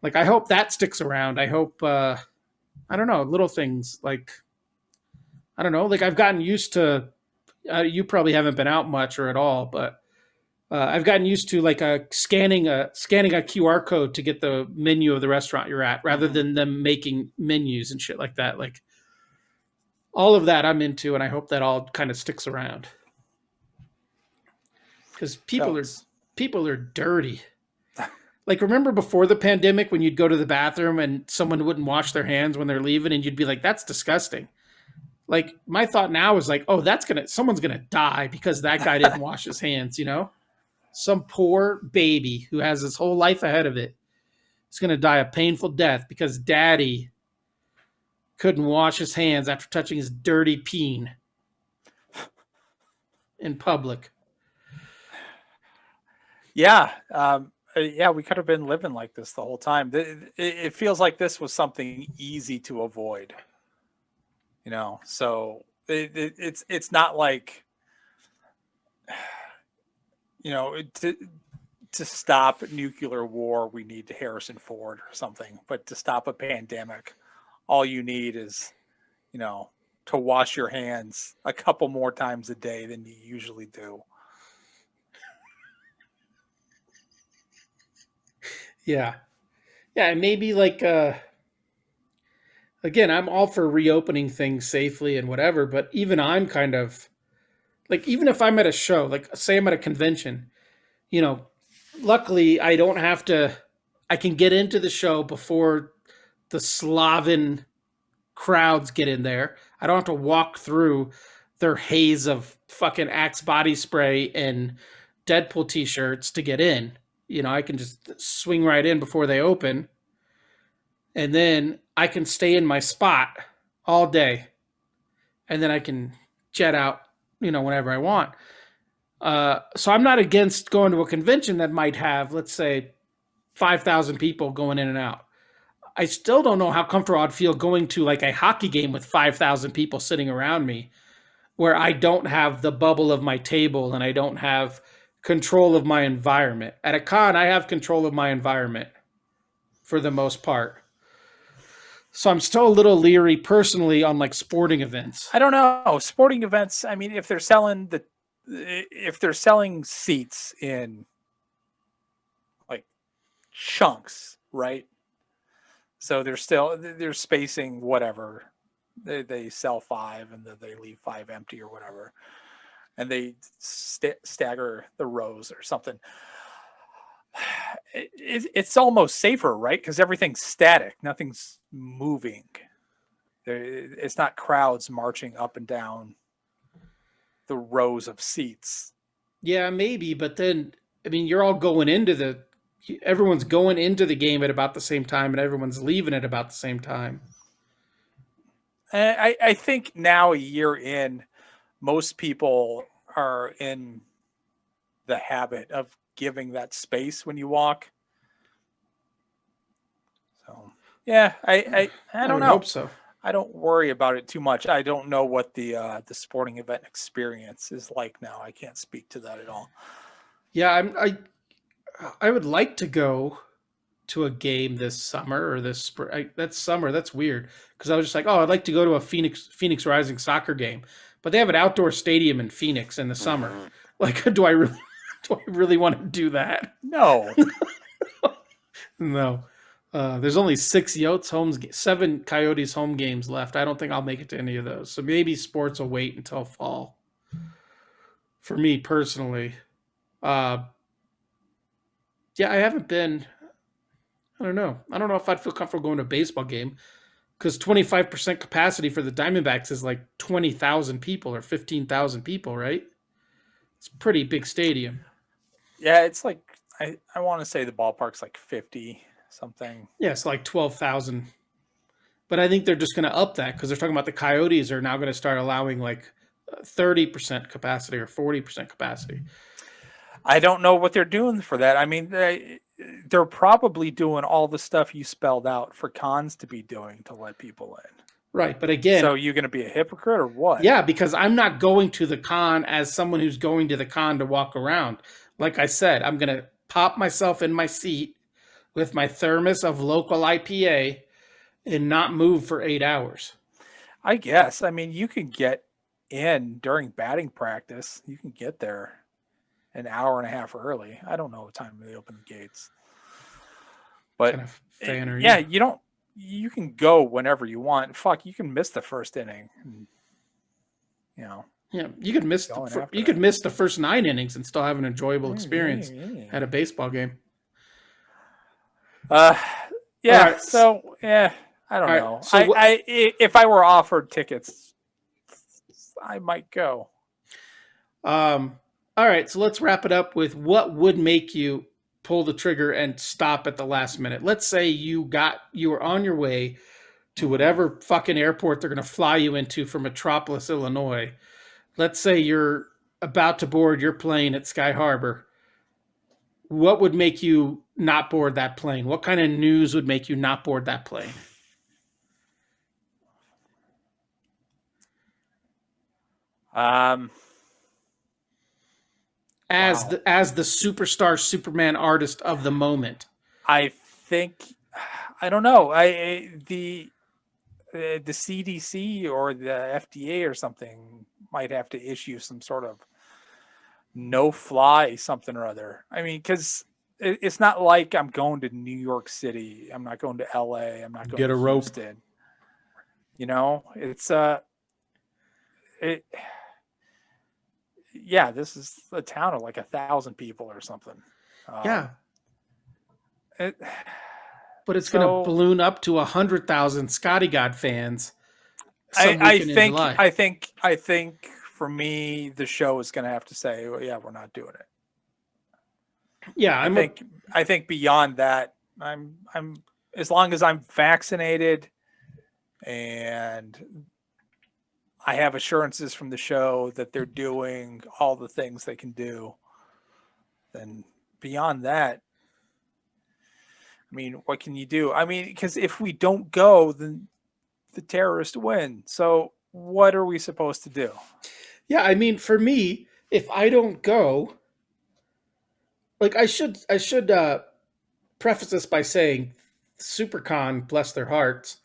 Like, I hope that sticks around. I hope I don't know, little things like, I don't know, like I've gotten used to. You probably haven't been out much or at all, but I've gotten used to like scanning a QR code to get the menu of the restaurant you're at, rather than them making menus and shit like that. Like, all of that I'm into, and I hope that all kind of sticks around because people are dirty. Like, remember before the pandemic when you'd go to the bathroom and someone wouldn't wash their hands when they're leaving, and you'd be like, "That's disgusting." Like, my thought now is like, "Oh, someone's gonna die because that guy didn't wash his hands." Some poor baby who has his whole life ahead of it is gonna die a painful death because Daddy couldn't wash his hands after touching his dirty peen in public. Yeah. Yeah, we could have been living like this the whole time. It feels like this was something easy to avoid, so it's not like, to stop nuclear war, we need Harrison Ford or something, but to stop a pandemic, all you need is, to wash your hands a couple more times a day than you usually do. Yeah. Yeah, and maybe like again, I'm all for reopening things safely and whatever, but even I'm kind of like, even if I'm at a show, like say I'm at a convention, you know, luckily I don't have to I can get into the show before the Slaven crowds get in there. I don't have to walk through their haze of fucking Axe body spray and Deadpool t-shirts to get in. I can just swing right in before they open, and then I can stay in my spot all day, and then I can jet out, whenever I want. So I'm not against going to a convention that might have, let's say, 5,000 people going in and out. I still don't know how comfortable I'd feel going to like a hockey game with 5,000 people sitting around me, where I don't have the bubble of my table and I don't have control of my environment. At a con, I have control of my environment for the most part. So I'm still a little leery personally on like sporting events. I don't know. Sporting events, I mean, if they're selling seats in like chunks, right? So they're spacing whatever. They sell 5 and then they leave 5 empty or whatever. And they stagger the rows or something. It's almost safer, right? Because everything's static. Nothing's moving. It's not crowds marching up and down the rows of seats. Yeah, maybe, but then I mean, you're all going into the everyone's going into the game at about the same time, and everyone's leaving at about the same time. I think now, a year in, most people are in the habit of giving that space when you walk. So yeah, I I don't would know. hope so. I don't worry about it too much. I don't know what the sporting event experience is like now. I can't speak to that at all. Yeah, I would like to go to a game this summer or this spring. That's summer. That's weird because I was just like, oh, I'd like to go to a Phoenix Rising soccer game, but they have an outdoor stadium in Phoenix in the summer. Like, do I really want to do that? No. No. There's only seven Coyotes home games left. I don't think I'll make it to any of those. So maybe sports will wait until fall. For me personally, uh, yeah, I haven't been. I don't know. I don't know if I'd feel comfortable going to a baseball game because 25% capacity for the Diamondbacks is like 20,000 people or 15,000 people, right? It's a pretty big stadium. Yeah, it's like I want to say the ballpark's like 50 something. Yeah, it's like 12,000. But I think they're just going to up that because they're talking about the Coyotes are now going to start allowing like 30% capacity or 40% capacity. I don't know what they're doing for that. I mean, they're probably doing all the stuff you spelled out for cons to be doing to let people in. Right. But again, So you're going to be a hypocrite or what? yeah, because I'm not going to the con as someone who's going to the con to walk around. Like I said, I'm going to pop myself in my seat with my thermos of local IPA and not move for 8 hours. I guess. I mean, you can get in during batting practice. You can get there an hour and a half early. I don't know what time they open the gates. But Kind of fan are yeah, you? you can go whenever you want. Fuck, you can miss the first inning. And, you know. Yeah, you could miss Going you after could that. miss the first 9 innings and still have an enjoyable experience at a baseball game. Yeah. right. So yeah, I don't All right. know. So If I were offered tickets, I might go. all right, so let's wrap it up with what would make you pull the trigger and stop at the last minute. Let's say you were on your way to whatever fucking airport they're going to fly you into from Metropolis, Illinois. Let's say you're about to board your plane at Sky Harbor. What would make you not board that plane? What kind of news would make you not board that plane? Um, As wow. the superstar Superman artist of the moment. I think I don't know. The CDC or the FDA or something might have to issue some sort of no fly something or other. I mean, because it's not like I'm going to New York City. I'm not going to LA. I'm not going Get to a rope. Houston. It's it. Yeah, this is a town of like 1,000 people or something. Yeah. It, But it's going to balloon up to 100,000 Scotty God fans some weekend in July. I think for me, the show is going to have to say, well, yeah, we're not doing it. Yeah, I think beyond that, I'm as long as I'm vaccinated and I have assurances from the show that they're doing all the things they can do, then beyond that, I mean, what can you do? I mean, because if we don't go, then the terrorists win. So what are we supposed to do? Yeah, I mean, for me, if I don't go, like I should preface this by saying SuperCon, bless their hearts,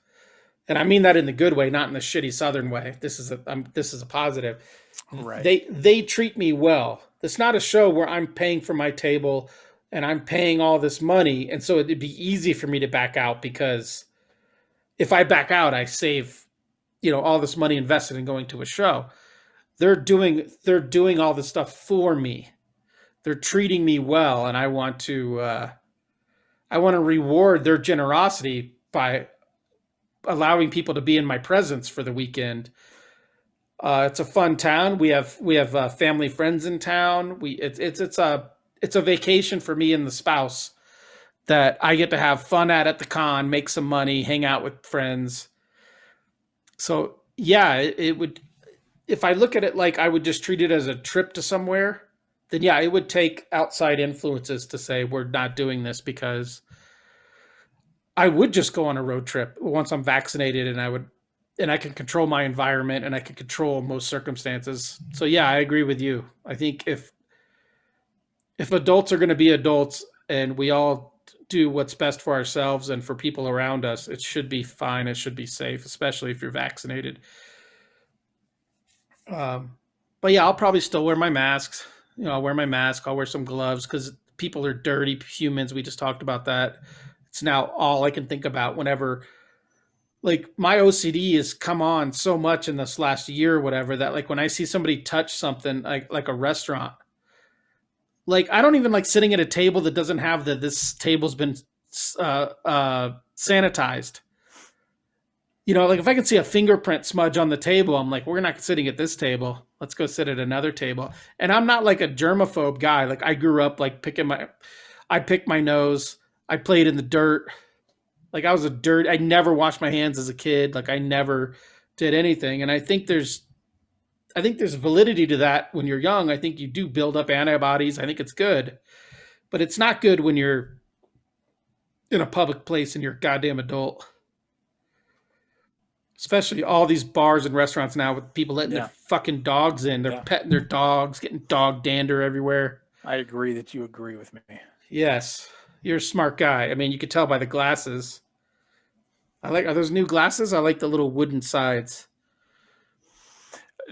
and I mean that in the good way, not in the shitty Southern way. This is a positive. Right. They treat me well. It's not a show where I'm paying for my table and I'm paying all this money, and so it'd be easy for me to back out because if I back out, I save all this money invested in going to a show. They're doing all this stuff for me. They're treating me well, and I want to reward their generosity by allowing people to be in my presence for the weekend. It's a fun town. We have family friends in town. It's a vacation for me and the spouse that I get to have fun at the con, make some money, hang out with friends. So yeah, it would, if I look at it like I would just treat it as a trip to somewhere, then yeah, it would take outside influences to say we're not doing this, because I would just go on a road trip once I'm vaccinated, and I can control my environment and I can control most circumstances. So yeah, I agree with you. I think if adults are going to be adults and we all do what's best for ourselves and for people around us, it should be fine. It should be safe, especially if you're vaccinated. But yeah, I'll probably still wear my masks. I'll wear my mask. I'll wear some gloves because people are dirty humans. We just talked about that. It's now all I can think about whenever, like, my OCD has come on so much in this last year or whatever, that like when I see somebody touch something like a restaurant, like I don't even like sitting at a table that doesn't have this table's been sanitized. Like if I can see a fingerprint smudge on the table, I'm like, we're not sitting at this table. Let's go sit at another table. And I'm not like a germaphobe guy. Like I grew up like I picked my nose. I played in the dirt. Like I never washed my hands as a kid. Like I never did anything. And I think there's validity to that when you're young. I think you do build up antibodies. I think it's good, but it's not good when you're in a public place and you're a goddamn adult. Especially all these bars and restaurants now with people letting their fucking dogs in. They're petting their dogs, getting dog dander everywhere. I agree that you agree with me. Yes. You're a smart guy. I mean, you could tell by the glasses. Are those new glasses? I like the little wooden sides.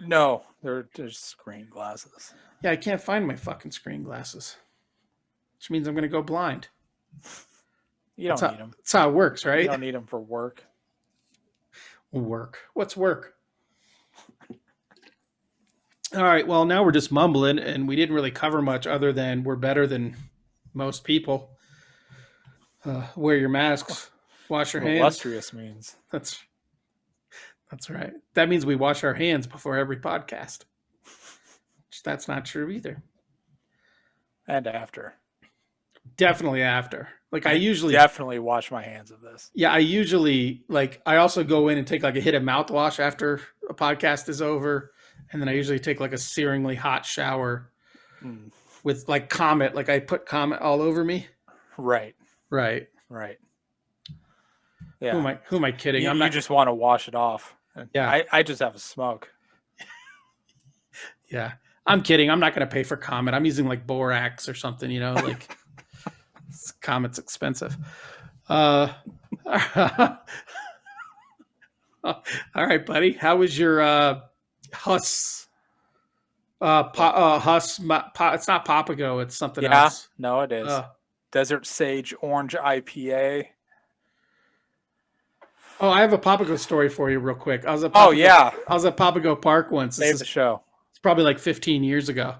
No, they're screen glasses. Yeah, I can't find my fucking screen glasses, which means I'm going to go blind. You don't need them. That's how it works, right? You don't need them for work. Work. What's work? All right. Well, now we're just mumbling, and we didn't really cover much other than we're better than most people. Wear your masks. Wash your hands. Illustrious means. That's right. That means we wash our hands before every podcast. That's not true either. And after. Definitely after. Like I usually definitely wash my hands of this. Yeah, I usually I also go in and take like a hit of mouthwash after a podcast is over, and then I usually take like a searingly hot shower with like Comet. Like I put Comet all over me. Right. Yeah. Who am I kidding? You just want to wash it off. Yeah. I just have a smoke. Yeah. I'm kidding. I'm not going to pay for Comet. I'm using like borax or something, like Comet's expensive. All right, buddy. How was your Huss? Huss. It's not Papago. It's something else. No, it is. Desert Sage Orange IPA. Oh, I have a Papago story for you real quick. I was at Papago Park once. Save the show. It's probably like 15 years ago.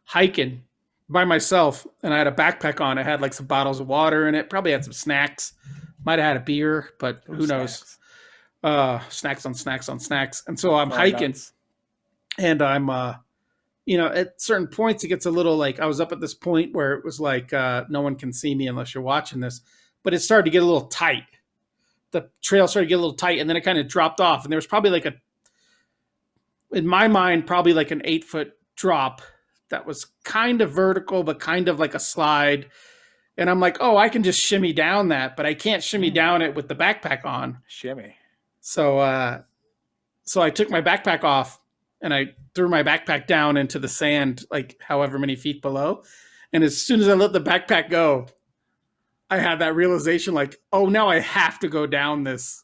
Hiking by myself, and I had a backpack on. It had like some bottles of water in it. Probably had some snacks. Might have had a beer, but who knows? Snacks on snacks on snacks. And so I'm hiking, nuts. And I'm, at certain points it gets a little like, I was up at this point where it was like, no one can see me unless you're watching this, but it started to get a little tight. The trail started to get a little tight, and then it kind of dropped off. And there was probably in my mind, probably like an 8-foot drop that was kind of vertical, but kind of like a slide. And I'm like, oh, I can just shimmy down that, but I can't shimmy down it with the backpack on. Shimmy. So I took my backpack off and I threw my backpack down into the sand, like however many feet below. And as soon as I let the backpack go, I had that realization like, oh, now I have to go down this.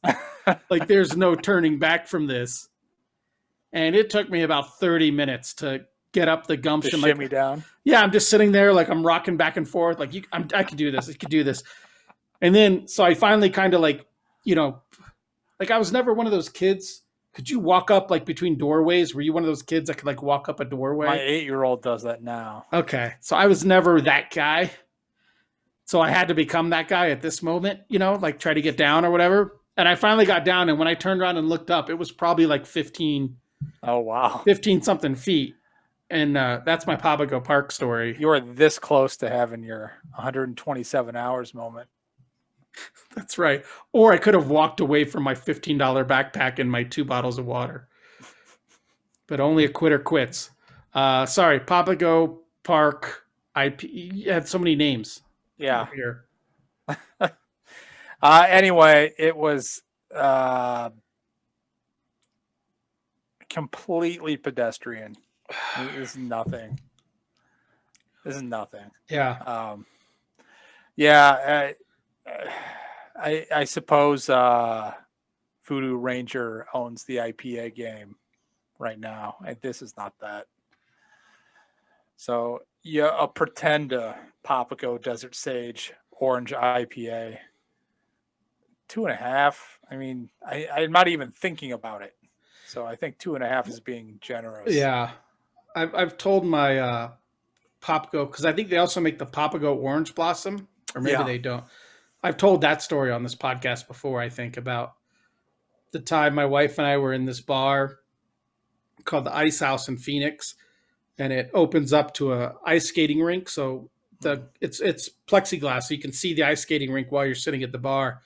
Like there's no turning back from this. And it took me about 30 minutes to get up the gumption. To shimmy down? Yeah, I'm just sitting there like I'm rocking back and forth. Like I could do this. I could do this. And then, so I finally kind of like I was never one of those kids. Could you walk up like between doorways? Were you one of those kids that could like walk up a doorway? My 8-year-old does that now. Okay. So I was never that guy. So I had to become that guy at this moment, try to get down or whatever. And I finally got down. And when I turned around and looked up, it was probably like 15 Oh wow. 15 something feet. And that's my Papago Park story. You are this close to having your 127 hours moment. That's right. Or I could have walked away from my $15 backpack and my 2 bottles of water. But only a quitter quits. Sorry, Papago Park IP. You had so many names. Yeah. Here. Anyway, it was completely pedestrian. This is nothing. This is nothing. Yeah. Yeah. I suppose Voodoo Ranger owns the IPA game right now, and this is not that. So yeah, I'll pretend Papago Desert Sage Orange IPA. 2.5. I mean, I'm not even thinking about it. So I think 2.5 is being generous. Yeah. I've told my Papago, because I think they also make the Papago Orange Blossom, or maybe they don't. I've told that story on this podcast before, I think, about the time my wife and I were in this bar called the Ice House in Phoenix, and it opens up to a ice skating rink. So it's plexiglass, so you can see the ice skating rink while you're sitting at the bar.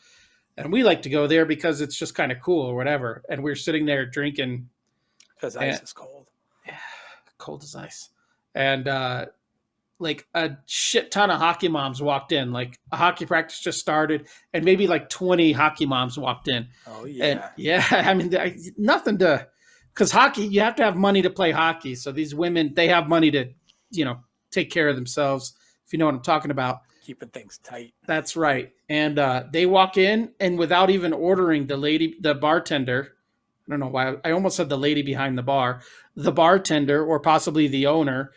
And we like to go there because it's just kind of cool or whatever. And we're sitting there drinking because ice is cold. Yeah, cold as ice. And like a shit ton of hockey moms walked in. Like a hockey practice just started, and maybe like 20 hockey moms walked in. Oh yeah, and yeah. I mean, nothing to, because hockey, you have to have money to play hockey. So these women, they have money to, take care of themselves. If you know what I'm talking about. Keeping things tight. That's right. And they walk in, and without even ordering, the bartender. I don't know why I almost said the lady behind the bar, the bartender, or possibly the owner,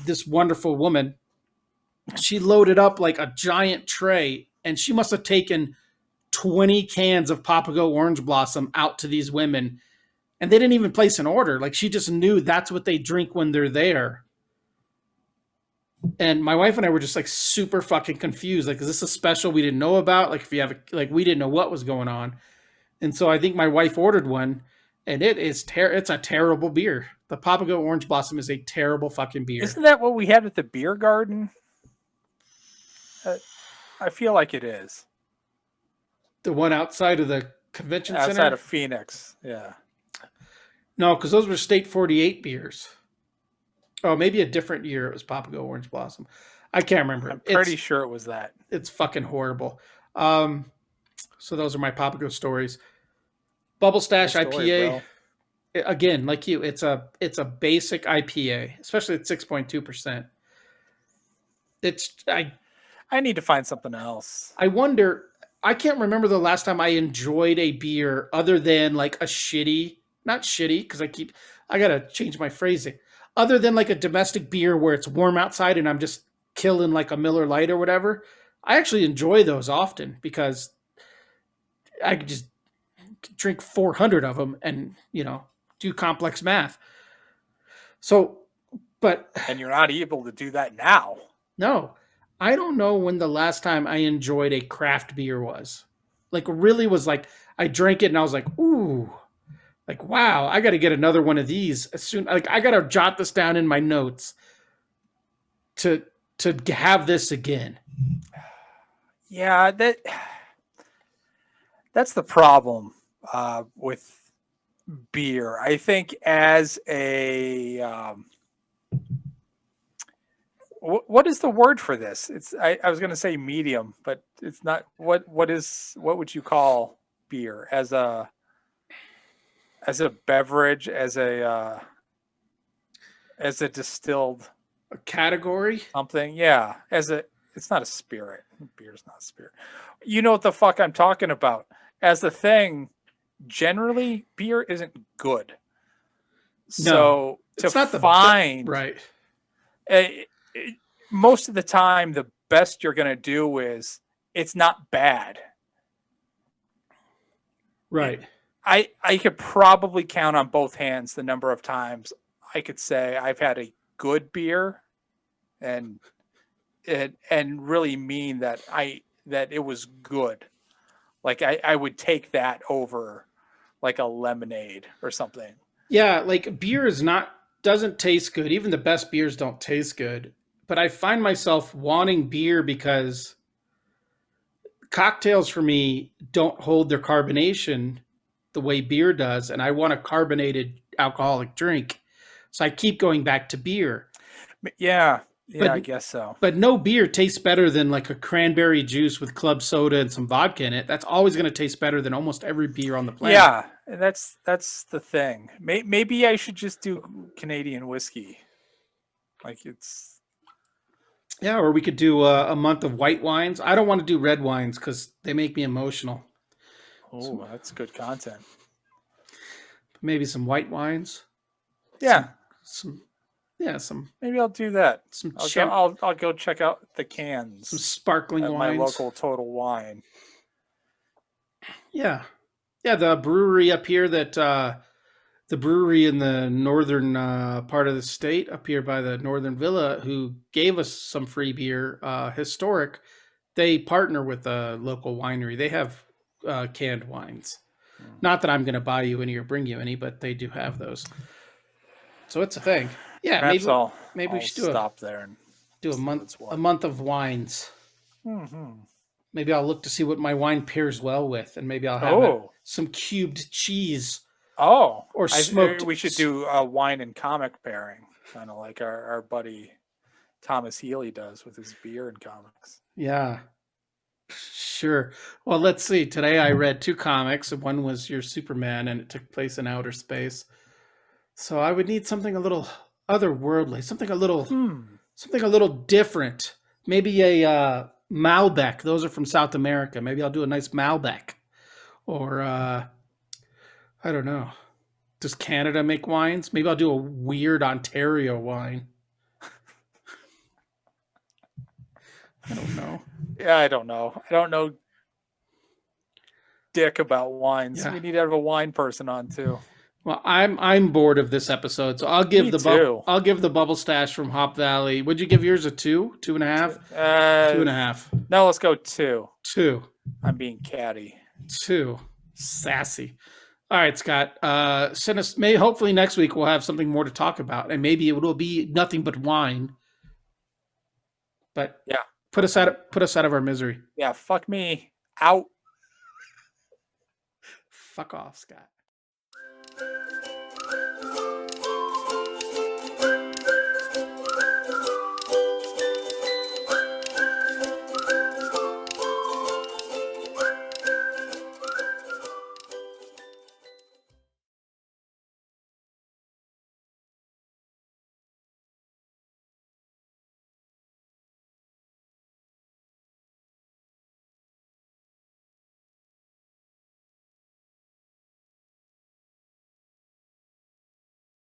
this wonderful woman, she loaded up like a giant tray, and she must have taken 20 cans of Papago Orange Blossom out to these women, and they didn't even place an order. Like, she just knew that's what they drink when they're there. And my wife and I were just like super fucking confused. Like, is this a special we didn't know about? Like, if you have we didn't know what was going on. And so I think my wife ordered one, and it's a terrible beer. The Papago Orange Blossom is a terrible fucking beer. Isn't that what we had at the beer garden? I feel like it is. The one outside of the convention center? Outside of Phoenix, yeah. No, because those were State 48 beers. Oh, maybe a different year it was Papago Orange Blossom. I can't remember. I'm pretty sure it was that. It's fucking horrible. So those are my Papago stories. Bubble Stash IPA. Again, like you, it's a basic IPA, especially at 6.2%. I need to find something else. I wonder, I can't remember the last time I enjoyed a beer other than like a shitty, not shitty, because I gotta change my phrasing. Other than like a domestic beer where it's warm outside and I'm just killing like a Miller Lite or whatever. I actually enjoy those often because I could just drink 400 of them and, do complex math. So, and you're not able to do that now. No, I don't know when the last time I enjoyed a craft beer was. Like, really was like, I drank it and I was like, ooh, like, wow, I got to get another one of these as soon. Like, I got to jot this down in my notes to have this again. Yeah, that's the problem with beer. I think as a what is the word for this? It's I was going to say medium, but it's not. What would you call beer as a beverage, as a distilled a category? Something, yeah. It's not a spirit. Beer's not a spirit. You know what the fuck I'm talking about. As a thing, generally, beer isn't good. So it's to not find right. Most of the time, the best you're going to do is it's not bad. Right. I could probably count on both hands the number of times I could say I've had a good beer and really mean that it was good. Like I would take that over like a lemonade or something. Yeah, like beer doesn't taste good. Even the best beers don't taste good. But I find myself wanting beer because cocktails for me don't hold their carbonation the way beer does, and I want a carbonated alcoholic drink. So I keep going back to beer. Yeah, yeah, But I guess so. but no beer tastes better than like a cranberry juice with club soda and some vodka in it. That's always going to taste better than almost every beer on the planet. Yeah, and that's the thing. Maybe I should just do Canadian whiskey. Like it's Yeah, or we could do a month of white wines. I don't want to do red wines because they make me emotional. oh, that's good content. Maybe some white wines, Yeah, some yeah, some maybe I'll do that. some I'll go. champ, I'll go check out the some cans sparkling at my wines. local Total Wine. Yeah, yeah. The brewery up here the brewery in the northern part of the state up here by the Northern Villa, who gave us some free beer, historic. They partner with a local winery. They have canned wines. Hmm. Not that I'm going to buy you any or bring you any, but they do have those. So it's a thing. Yeah, Perhaps maybe we I'll should stop there and do see what's a what. month of wines. Hmm. Maybe I'll look to see what my wine pairs well with, and maybe I'll have Oh, some cubed cheese oh, or smoked. we should do a wine and comic pairing, kind of like our buddy Thomas Healy does with his beer and comics. Yeah, sure. Well, let's see. Today I read two comics. One was your Superman, and it took place in outer space. So I would need something a little otherworldly, Hmm. something a little different. Maybe a Malbec. Those are from South America. Maybe I'll do a nice Malbec. Or I don't know. Does Canada make wines? Maybe I'll do a weird Ontario wine. I don't know. Yeah, I don't know. I don't know dick about wines. Yeah. We need to have a wine person on too. Well, I'm bored of this episode, so Me too. I'll give the bubble stash from Hop Valley. Would you give yours a two, two and a half, two Uh, and a half, no, let's go two. two, I'm being catty. two? Sassy. All right, Scott. Send us. May hopefully next week we'll have something more to talk about, and maybe it will be nothing but wine. But Yeah. put us out of our misery. Yeah. Fuck me. Out. Fuck off, Scott.